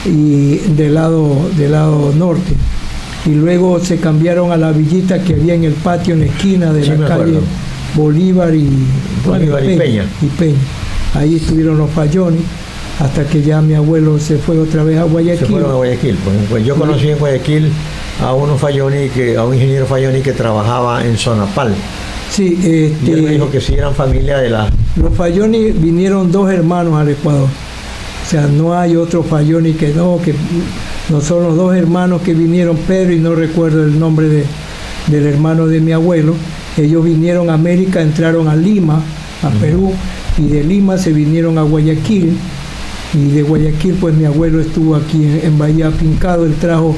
Y del lado norte. Y luego se cambiaron a la villita que había en el patio en la esquina de la calle Bolívar y Peña. Ahí estuvieron los Falloni hasta que ya mi abuelo se fue otra vez a Guayaquil. Se fueron a Guayaquil. Pues yo conocí en Guayaquil a un ingeniero Falloni que trabajaba en Sonapal. Sí, y él me dijo que sí eran familia de la... Los Falloni vinieron 2 hermanos al Ecuador. O sea, no hay otro Falloni que no son los 2 hermanos que vinieron, Pedro, y no recuerdo el nombre del hermano de mi abuelo. Ellos vinieron a América, entraron a Lima, a Perú, y de Lima se vinieron a Guayaquil, y de Guayaquil pues mi abuelo estuvo aquí en Bahía afincado. Él trajo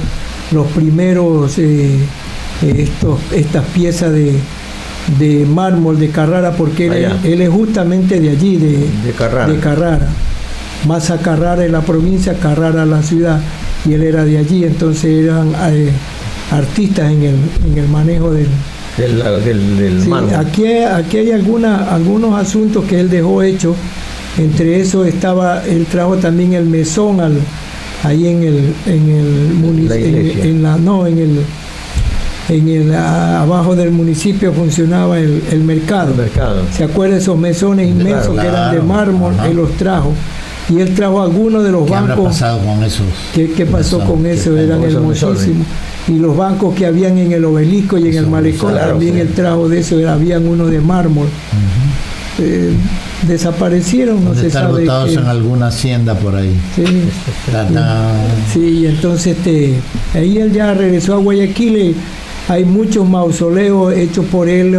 los primeros estas piezas de mármol de Carrara, porque él es justamente de allí, de Carrara. Massa Carrara en la provincia, Carrara la ciudad, y él era de allí. Entonces eran artistas en el manejo del sí, mármol. Aquí hay algunos asuntos que él dejó hechos. Entre eso él trajo también el mesón ahí en el municipio, abajo del municipio funcionaba el mercado. ¿Se acuerda esos mesones inmensos que eran de mármol? Él los trajo. Y él trajo algunos de los bancos. ¿Qué habrá pasado con esos? ¿Qué pasó con eso? Eran hermosísimos. Y los bancos que habían en el Obelisco y en el Malecón, también él trajo de eso. Habían unos de mármol. Desaparecieron, no se sabe. Están botados en alguna hacienda por ahí. Sí. Sí, entonces ahí él ya regresó a Guayaquil. Hay muchos mausoleos hechos por él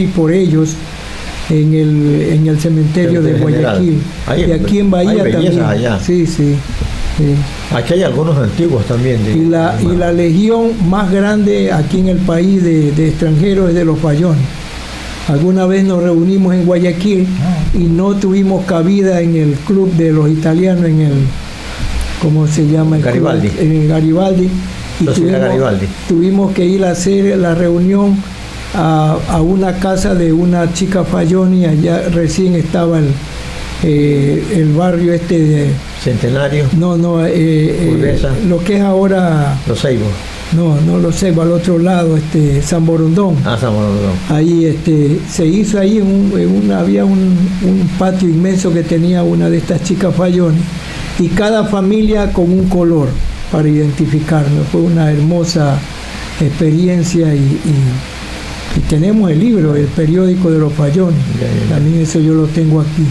y por ellos en el cementerio de Guayaquil. Y aquí en Bahía también. Allá. Sí. Aquí hay algunos antiguos también. Y la legión más grande aquí en el país de extranjeros es de los Falloni. Alguna vez nos reunimos en Guayaquil y no tuvimos cabida en el club de los italianos, en el, ¿cómo se llama? Garibaldi. En Garibaldi. Y tuvimos que ir a hacer la reunión a una casa de una chica Falloni. Allá recién estaba el barrio de Centenario. Lo que es ahora Los Ceibos. No Los Ceibos, al otro lado, San Borondón. San Borondón. Ahí se hizo ahí había un patio inmenso que tenía una de estas chicas Falloni, y cada familia con un color para identificarnos. Fue una hermosa experiencia y tenemos el libro, el periódico de los Falloni. También eso yo lo tengo aquí.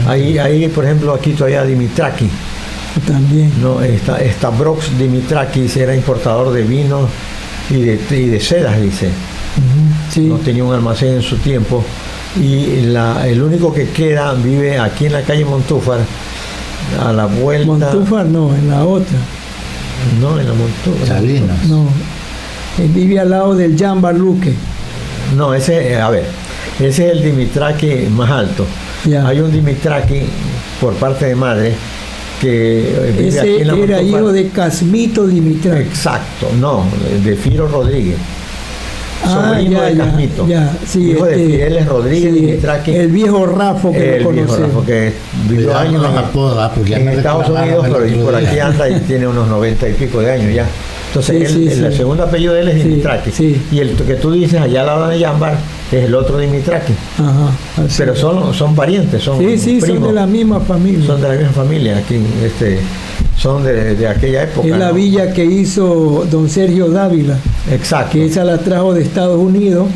Ahí por ejemplo, aquí todavía Dimitraki. También. No, Stavrox Dimitrakis era importador de vinos y de sedas, dice. Sí. No tenía un almacén en su tiempo. Y el único que queda vive aquí en la calle Montúfar, a la vuelta. Montúfar no, en la otra. No, en la Montúfar. Salinas. No. Él vive al lado del Jean Barluque. No, ese es el Dimitraki más alto. Ya. Hay un Dimitraki por parte de madre que vive ese aquí en la era hijo de Casmito Dimitraki. Exacto, no, de Firo Rodríguez. sobrino de Casmito, hijo de Fideles Rodríguez Dimitraki. El viejo Rafo que lo conoce. Rafo que vivió años en Estados Unidos, pero por aquí anda y tiene unos 90 y pico de años ya. Entonces, el segundo apellido de él es Dimitraki. Y el que tú dices allá al lado de Yambar es el otro Dimitraki. Pero son parientes, son primos. Son de la misma familia. Son de la misma familia. Aquí, son de aquella época. Es la villa que hizo don Sergio Dávila. Exacto. Que esa la trajo de Estados Unidos,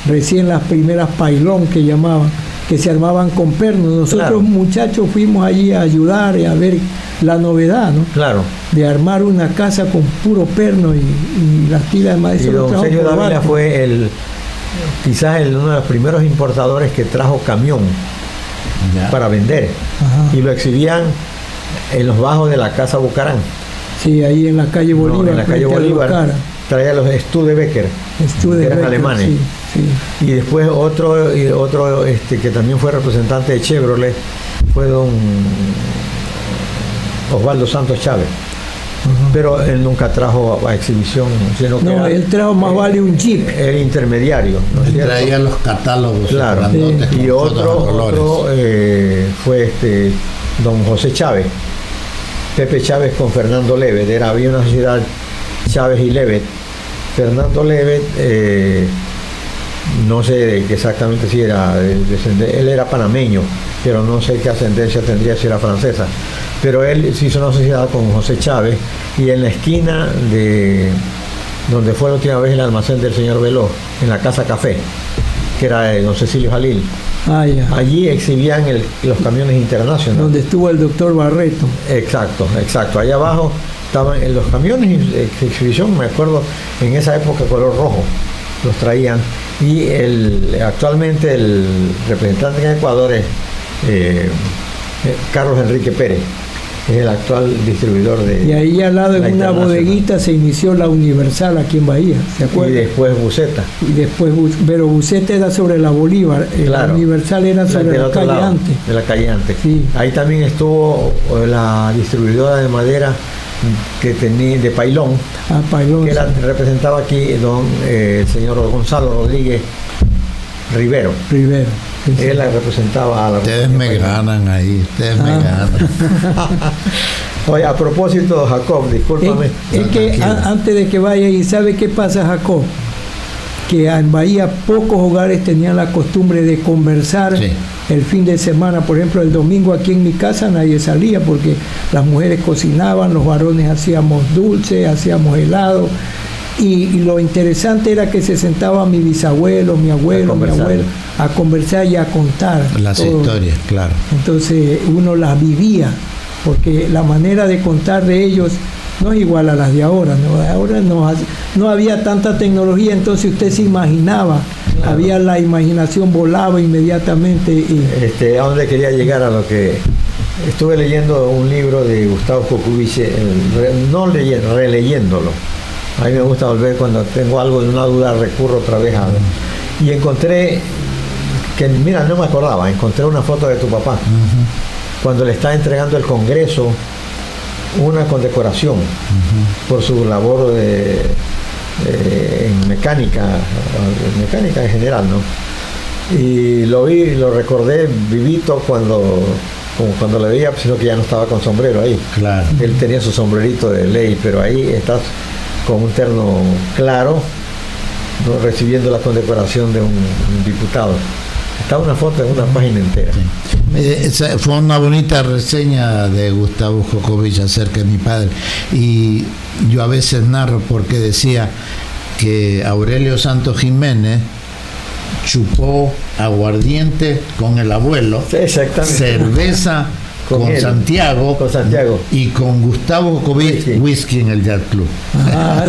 recién las primeras pailón que llamaban, que se armaban con pernos. Nosotros muchachos fuimos allí a ayudar y a ver la novedad, ¿no? Claro. De armar una casa con puro perno y las tiras de maíz. Y don Sergio Dávila fue quizás uno de los primeros importadores que trajo camión para vender. Y lo exhibían en los bajos de la Casa Bucarán. Sí, ahí en la calle Bolívar. En la calle Bolívar traía los Studebaker, que eran alemanes. Y después otro que también fue representante de Chevrolet fue don Osvaldo Santos Chávez. Pero él nunca trajo a exhibición, sino que él trajo más vale un Jeep. El intermediario, ¿no es cierto? Traía los catálogos. Claro. Y otro fue don José Chávez, Pepe Chávez con Fernando Levet. Había una sociedad Chávez y Levet. Fernando Levet, no sé exactamente si era él era panameño, pero no sé qué ascendencia tendría, si era francesa. Pero él se hizo una sociedad con José Chávez, y en la esquina de donde fue la última vez el almacén del señor Veloz, en la Casa Café, que era de don Cecilio Jalil. Allí exhibían los camiones internacionales. Donde estuvo el doctor Barreto. Exacto. Allá abajo estaban los camiones de exhibición, me acuerdo, en esa época color rojo, los traían. Y actualmente el representante en Ecuador es Carlos Enrique Pérez. Es el actual distribuidor de... Y ahí al lado, en una bodeguita, se inició la Universal aquí en Bahía, ¿se acuerdan? Y después Buceta. Pero Buceta era sobre la Bolívar, la Universal era sobre la calle antes. De la calle antes. Sí. Ahí también estuvo la distribuidora de madera que tenía de Pailón, Pailón, que representaba aquí el señor Gonzalo Rodríguez Rivero. Él la representaba a la... Ustedes me ganan ahí, me ganan. Oye, a propósito, Jacob, discúlpame. Es que antes de que vaya, ¿y sabe qué pasa, Jacob? Que en Bahía pocos hogares tenían la costumbre de conversar el fin de semana. Por ejemplo, el domingo aquí en mi casa nadie salía porque las mujeres cocinaban, los varones hacíamos dulce, hacíamos helado. Y lo interesante era que se sentaba mi bisabuelo, mi abuelo, a conversar y a contar las historias, claro. Entonces uno las vivía, porque la manera de contar de ellos no es igual a las de ahora, ¿no? Ahora no había tanta tecnología, entonces usted se imaginaba, había la imaginación, volaba inmediatamente. ¿A dónde quería llegar? A lo que estuve leyendo un libro de Gustavo Kokubich, releyéndolo. A mí me gusta volver cuando tengo algo de una duda, recurro otra vez a... Y encontré que, mira, no me acordaba, encontré una foto de tu papá cuando le está entregando el Congreso una condecoración por su labor en mecánica en general, ¿no? Y lo vi, lo recordé vivito cuando le veía, sino que ya no estaba con sombrero ahí. Claro. Él tenía su sombrerito de ley, pero ahí estás con un terno claro, ¿no? Recibiendo la condecoración de un diputado. Está una foto en una página entera. Fue una bonita reseña de Gustavo Jocovich acerca de mi padre, y yo a veces narro porque decía que Aurelio Santos Jiménez chupó aguardiente con el abuelo, cerveza con Santiago, y con Gustavo Jocovich whisky en el Yacht Club.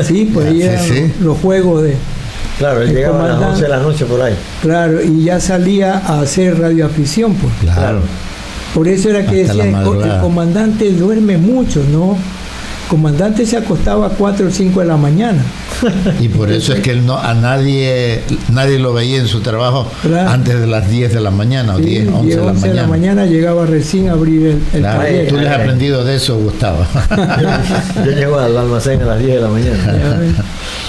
Sí, pues ahí eran los juegos de... Claro, él llegaba a las 11 de la noche por ahí. Claro, y ya salía a hacer radioafición, pues. Claro. Por eso era que decía, el comandante duerme mucho, ¿no? comandante se acostaba a 4 o 5 de la mañana. Y por eso es que él a nadie lo veía en su trabajo antes de las 10 de la mañana, o 10, 11 de la mañana. De la mañana llegaba recién a abrir el taller. Tú les has aprendido de eso, Gustavo. Yo llego al almacén a las 10 de la mañana.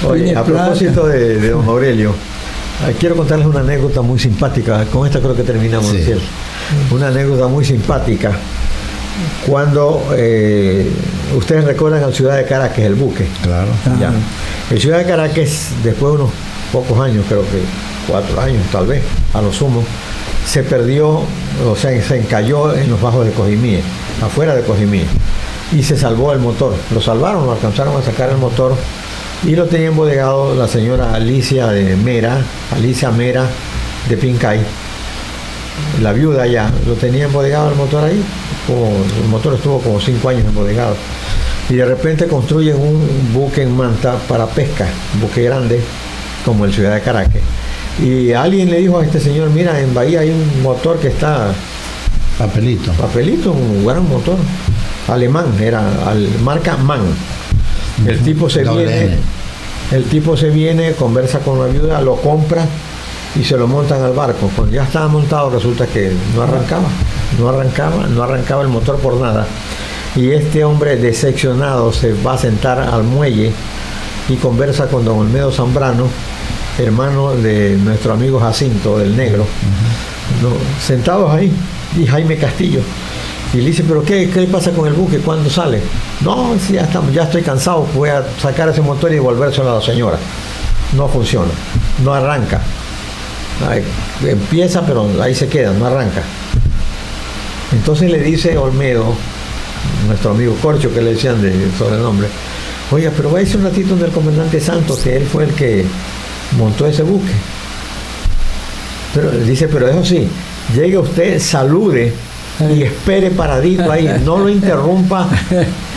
Oye, a propósito de don Aurelio, quiero contarles una anécdota muy simpática. Con esta creo que terminamos. Sí. Una anécdota muy simpática. Cuando ustedes recuerdan a la ciudad de Caracas, el buque. Claro. Ya. En ciudad de Caracas, después de unos pocos años, creo que 4 años tal vez, a lo sumo, se perdió, o sea, se encalló en los bajos de Cojimí, afuera de Cojimí, y se salvó el motor. Lo salvaron, lo alcanzaron a sacar el motor, y lo tenía embodegado la señora Alicia Mera de Pincay, la viuda ya, lo tenía embodegado el motor ahí. El motor estuvo como 5 años embodegado, y de repente construyen un buque en Manta para pesca, un buque grande como el Ciudad de Caracas, y alguien le dijo a este señor: mira, en Bahía hay un motor que está papelito, un gran motor alemán, era marca MAN. El tipo se viene, conversa con la viuda, lo compra y se lo montan al barco. Cuando ya estaba montado, resulta que no arrancaba el motor por nada. Y este hombre decepcionado se va a sentar al muelle y conversa con don Olmedo Zambrano, hermano de nuestro amigo Jacinto, del Negro, sentados ahí, y Jaime Castillo. Y le dice: ¿pero qué pasa con el buque? ¿Cuándo sale? No, sí, ya estoy cansado, voy a sacar ese motor y devolvérselo a la señora. No funciona, no arranca. Empieza, pero ahí se queda, no arranca. Entonces le dice Olmedo, nuestro amigo Corcho, que le decían de sobrenombre: oiga, pero váyase un ratito donde el comandante Santos, que él fue el que montó ese buque. Pero dice: pero eso sí, llegue usted, salude y espere paradito ahí, no lo interrumpa,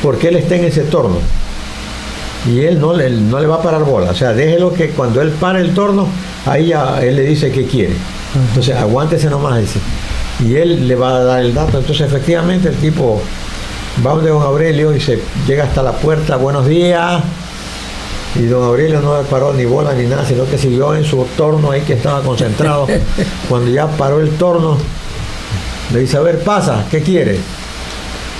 porque él está en ese torno y él no le va a parar bola. O sea, déjelo que cuando él para el torno, ahí ya él le dice qué quiere. Entonces aguántese nomás, dice, y él le va a dar el dato. Entonces efectivamente el tipo va donde don Aurelio y se llega hasta la puerta: buenos días. Y don Aurelio no le paró ni bola ni nada, sino que siguió en su torno ahí, que estaba concentrado. Cuando ya paró el torno, le dice: a ver, pasa, ¿qué quiere?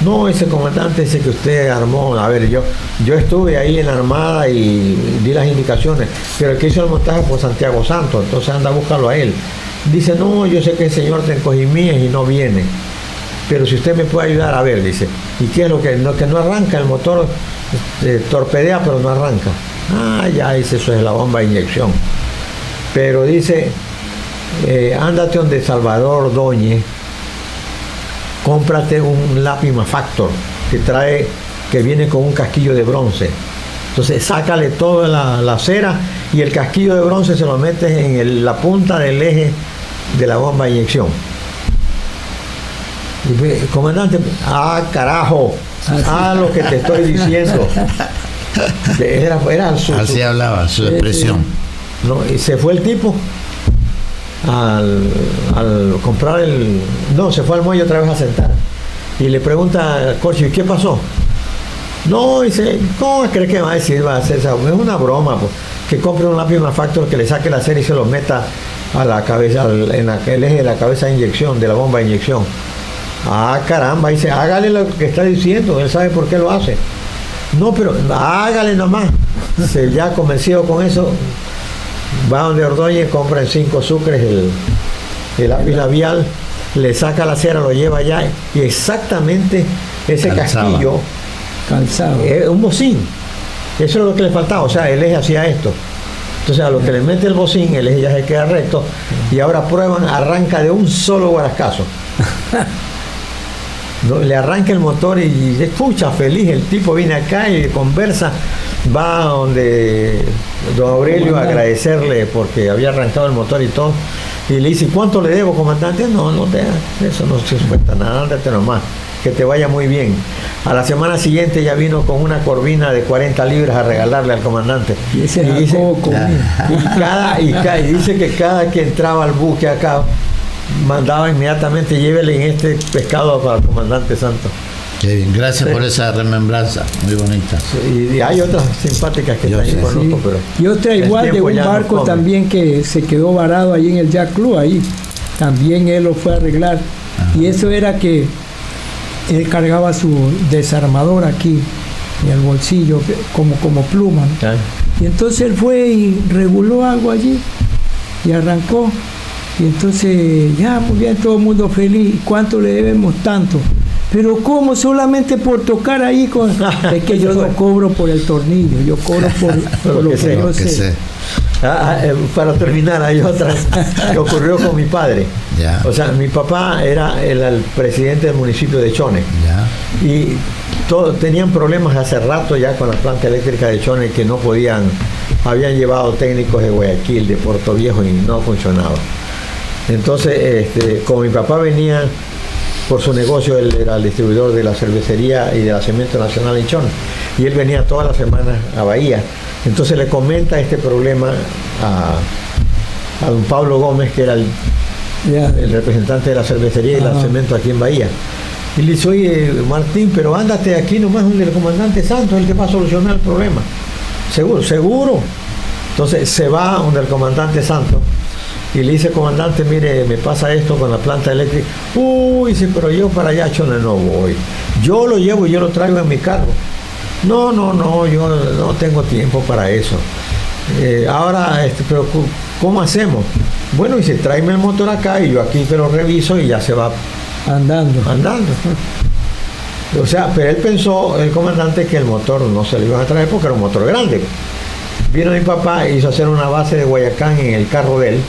No, ese comandante dice que usted armó. A ver, yo estuve ahí en la Armada y di las indicaciones, pero el que hizo el montaje fue Santiago Santos, entonces anda a buscarlo a él. Dice: no, yo sé que el señor te encogimíes y no viene, pero si usted me puede ayudar, a ver, dice, ¿y qué es lo que no arranca? El motor torpedea, pero no arranca. Ya, dice, eso es la bomba de inyección. Pero dice: ándate donde Salvador Ordóñez, cómprate un Lápima Factor que viene con un casquillo de bronce. Entonces sácale toda la cera y el casquillo de bronce se lo metes en la punta del eje de la bomba de inyección. Y, comandante, carajo, lo que te estoy diciendo. Era así hablaba, su expresión. Y se fue el tipo al comprar se fue al muelle otra vez a sentar y le pregunta al Corcho: ¿y qué pasó? No, dice: ¿cómo crees que va a decir? Va a hacer esa? Es una broma, pues, que compre un Lápima Factor, que le saque la cera y se lo meta a la cabeza, en el eje de la cabeza de inyección, de la bomba de inyección. Caramba, dice: hágale lo que está diciendo, él sabe por qué lo hace. No, pero hágale nomás. Ya convencido con eso, va donde Ordóñez, compra en 5 sucres el lápiz labial, le saca la cera, lo lleva allá, y exactamente ese casquillo es un bocín. Eso es lo que le faltaba. O sea, el eje hacía esto. Entonces, a lo que le mete el bocín, el eje ya se queda recto, y ahora prueban, arranca de un solo guarascazo. Le arranca el motor y escucha feliz. El tipo viene acá y conversa, va donde don Aurelio a agradecerle porque había arrancado el motor y todo, y le dice: ¿cuánto le debo, comandante? No te, eso no se cuesta nada, ándate nomás, que te vaya muy bien. A la semana siguiente ya vino con una corvina de 40 libras a regalarle al comandante. Y dice que cada que entraba al buque acá, mandaba inmediatamente: llévele en este pescado para el comandante Santos. Qué bien, gracias por esa remembranza, muy bonita. Sí, y hay otras simpáticas que también conozco, pero... Y otra igual de un barco también que se quedó varado ahí en el Yacht Club, ahí. También él lo fue a arreglar. Ajá. Y eso era que él cargaba su desarmador aquí, en el bolsillo, como pluma, ¿no? Y entonces él fue y reguló algo allí, y arrancó. Y entonces, ya, muy bien, todo el mundo feliz. ¿Cuánto le debemos tanto? Pero ¿cómo? Solamente por tocar ahí con... Es que yo no cobro por el tornillo, yo cobro por lo que yo sé. Para terminar, hay otra que ocurrió con mi padre. Ya. O sea, mi papá era el presidente del municipio de Chone. Ya. Y tenían problemas hace rato ya con la planta eléctrica de Chone, que no podían, habían llevado técnicos de Guayaquil, de Puerto Viejo, y no funcionaba. Entonces, como mi papá venía por su negocio, él era el distribuidor de la cervecería y de la Cemento Nacional en Chone, y él venía todas las semanas a Bahía. Entonces le comenta este problema a don Pablo Gómez, que era el representante de la cervecería y la Cemento aquí en Bahía. Y le dice: oye, Martín, pero ándate aquí nomás donde el comandante Santos, el que va a solucionar el problema. Seguro. Entonces se va donde el comandante Santos y le dice: comandante, mire, me pasa esto con la planta eléctrica. Uy, sí, pero yo para allá, Chone, no voy. Yo lo llevo y yo lo traigo en mi carro. No, yo no tengo tiempo para eso. Ahora, pero ¿cómo hacemos? Bueno, dice: tráeme el motor acá y yo aquí te lo reviso y ya se va andando. O sea, pero él pensó, el comandante, que el motor no se lo iban a traer porque era un motor grande. Vino mi papá, hizo hacer una base de Guayacán en el carro de él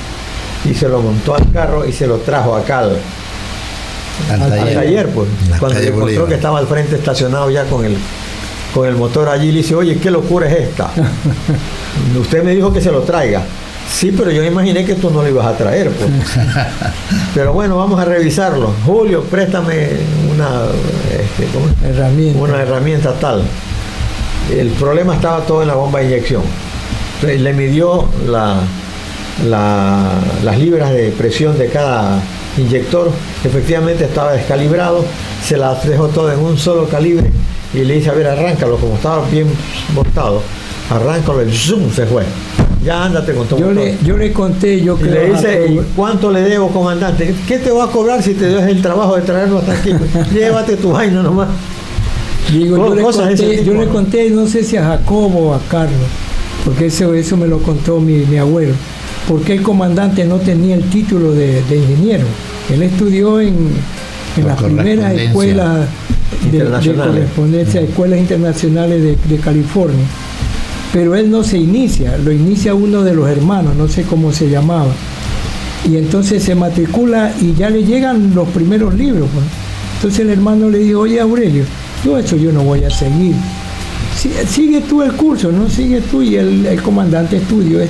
y se lo montó al carro y se lo trajo acá al taller, pues. Cuando le encontró que estaba al frente estacionado ya con el motor allí, le dice: oye, ¿qué locura es esta? Usted me dijo que se lo traiga. Sí, pero yo imaginé que tú no lo ibas a traer, pues. Pero bueno, vamos a revisarlo. Julio, préstame una herramienta tal. El problema estaba todo en la bomba de inyección. Entonces, le midió las libras de presión de cada inyector. Efectivamente estaba descalibrado, se las dejó todo en un solo calibre y le dice: a ver, arráncalo, como estaba bien montado, arráncalo, y zoom, se fue. Ya ándate con todo. Yo le conté, y le dice: ¿y cuánto le debo, comandante? ¿Qué te va a cobrar si te das el trabajo de traerlo hasta aquí? Llévate tu vaina nomás. Digo, yo le conté, no sé si a Jacobo o a Carlos, porque eso me lo contó mi abuelo, porque el comandante no tenía el título de ingeniero. Él estudió en las primeras escuelas de correspondencia, escuelas internacionales de California, pero él no se inicia, lo inicia uno de los hermanos, no sé cómo se llamaba, y entonces se matricula y ya le llegan los primeros libros, pues. Entonces el hermano le dijo: oye, Aurelio, yo no voy a seguir, sigue tú el curso, no sigue tú. Y el comandante estudió,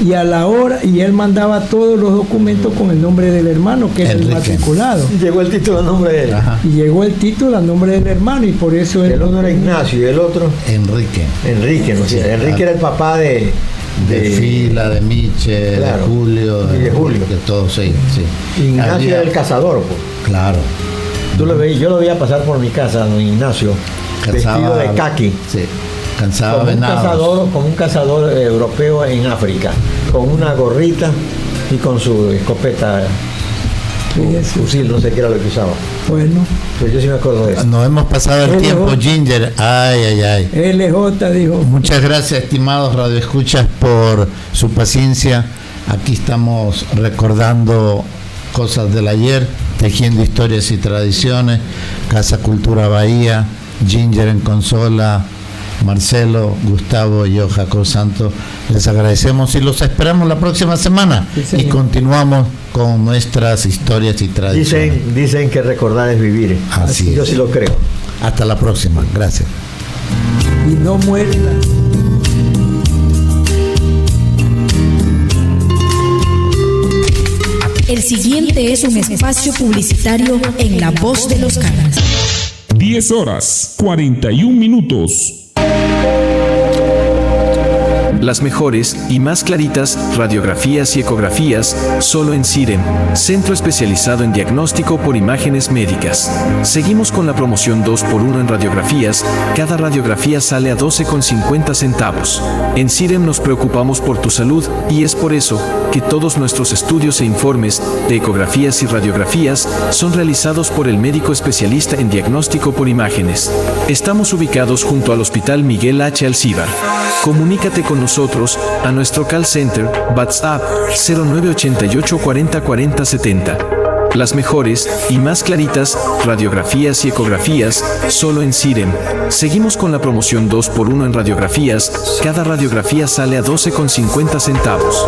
y a la hora, y él mandaba todos los documentos con el nombre del hermano, que es el matriculado. Y llegó el título a nombre de él. Ajá. Y llegó el título a nombre del hermano, y por eso el uno era Ignacio y el otro Enrique, no sé. Enrique era el papá de Fila, de Miche, claro, de Julio, de todos, sí. Ignacio era el cazador, pues. Claro. Yo lo veía pasar por mi casa, don Ignacio, vestido de caqui. Sí. Como un cazador europeo en África, con una gorrita y con su escopeta, fusil, no sé qué era lo que usaba. Bueno, pues yo sí me acuerdo de eso. Nos hemos pasado el tiempo, Ginger. Ay. LJ dijo. Muchas gracias, estimados radioescuchas, por su paciencia. Aquí estamos recordando cosas del ayer, tejiendo historias y tradiciones. Casa Cultura Bahía, Ginger en consola, Marcelo, Gustavo y yo, Jacob Santos. Les agradecemos y los esperamos la próxima semana. Sí, y continuamos con nuestras historias y tradiciones. Dicen que recordar es vivir. Así yo sí lo creo. Hasta la próxima. Gracias. Y no muerda. El siguiente es un espacio publicitario en La Voz de los Caras. 10 horas, 41 minutos. Las mejores y más claritas radiografías y ecografías solo en CIREM, centro especializado en diagnóstico por imágenes médicas. Seguimos con la promoción 2x1 en radiografías. Cada radiografía sale a 12,50 centavos. En CIREM nos preocupamos por tu salud y es por eso que todos nuestros estudios e informes de ecografías y radiografías son realizados por el médico especialista en diagnóstico por imágenes. Estamos ubicados junto al Hospital Miguel H. Alcíbar. Comunícate con nosotros a nuestro call center WhatsApp 0988 40 40 70. Las mejores y más claritas radiografías y ecografías solo en CIREM. Seguimos con la promoción 2x1 en radiografías. Cada radiografía sale a 12,50 centavos.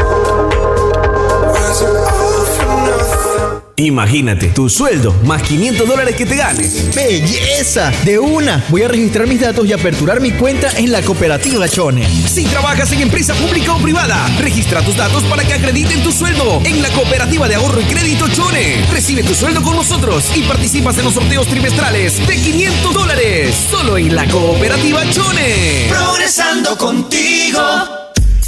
Imagínate, tu sueldo más $500 que te ganes. ¡Belleza! De una, voy a registrar mis datos y aperturar mi cuenta en la cooperativa Chone. Si trabajas en empresa pública o privada, registra tus datos para que acrediten tu sueldo en la cooperativa de ahorro y crédito Chone. Recibe tu sueldo con nosotros y participas en los sorteos trimestrales de $500 solo en la cooperativa Chone. Progresando contigo.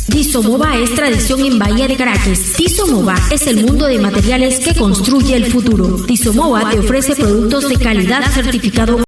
Disomova es tradición en Bahía de Caracas. Disomova es el mundo de materiales que construye el futuro. Disomova te ofrece productos de calidad certificado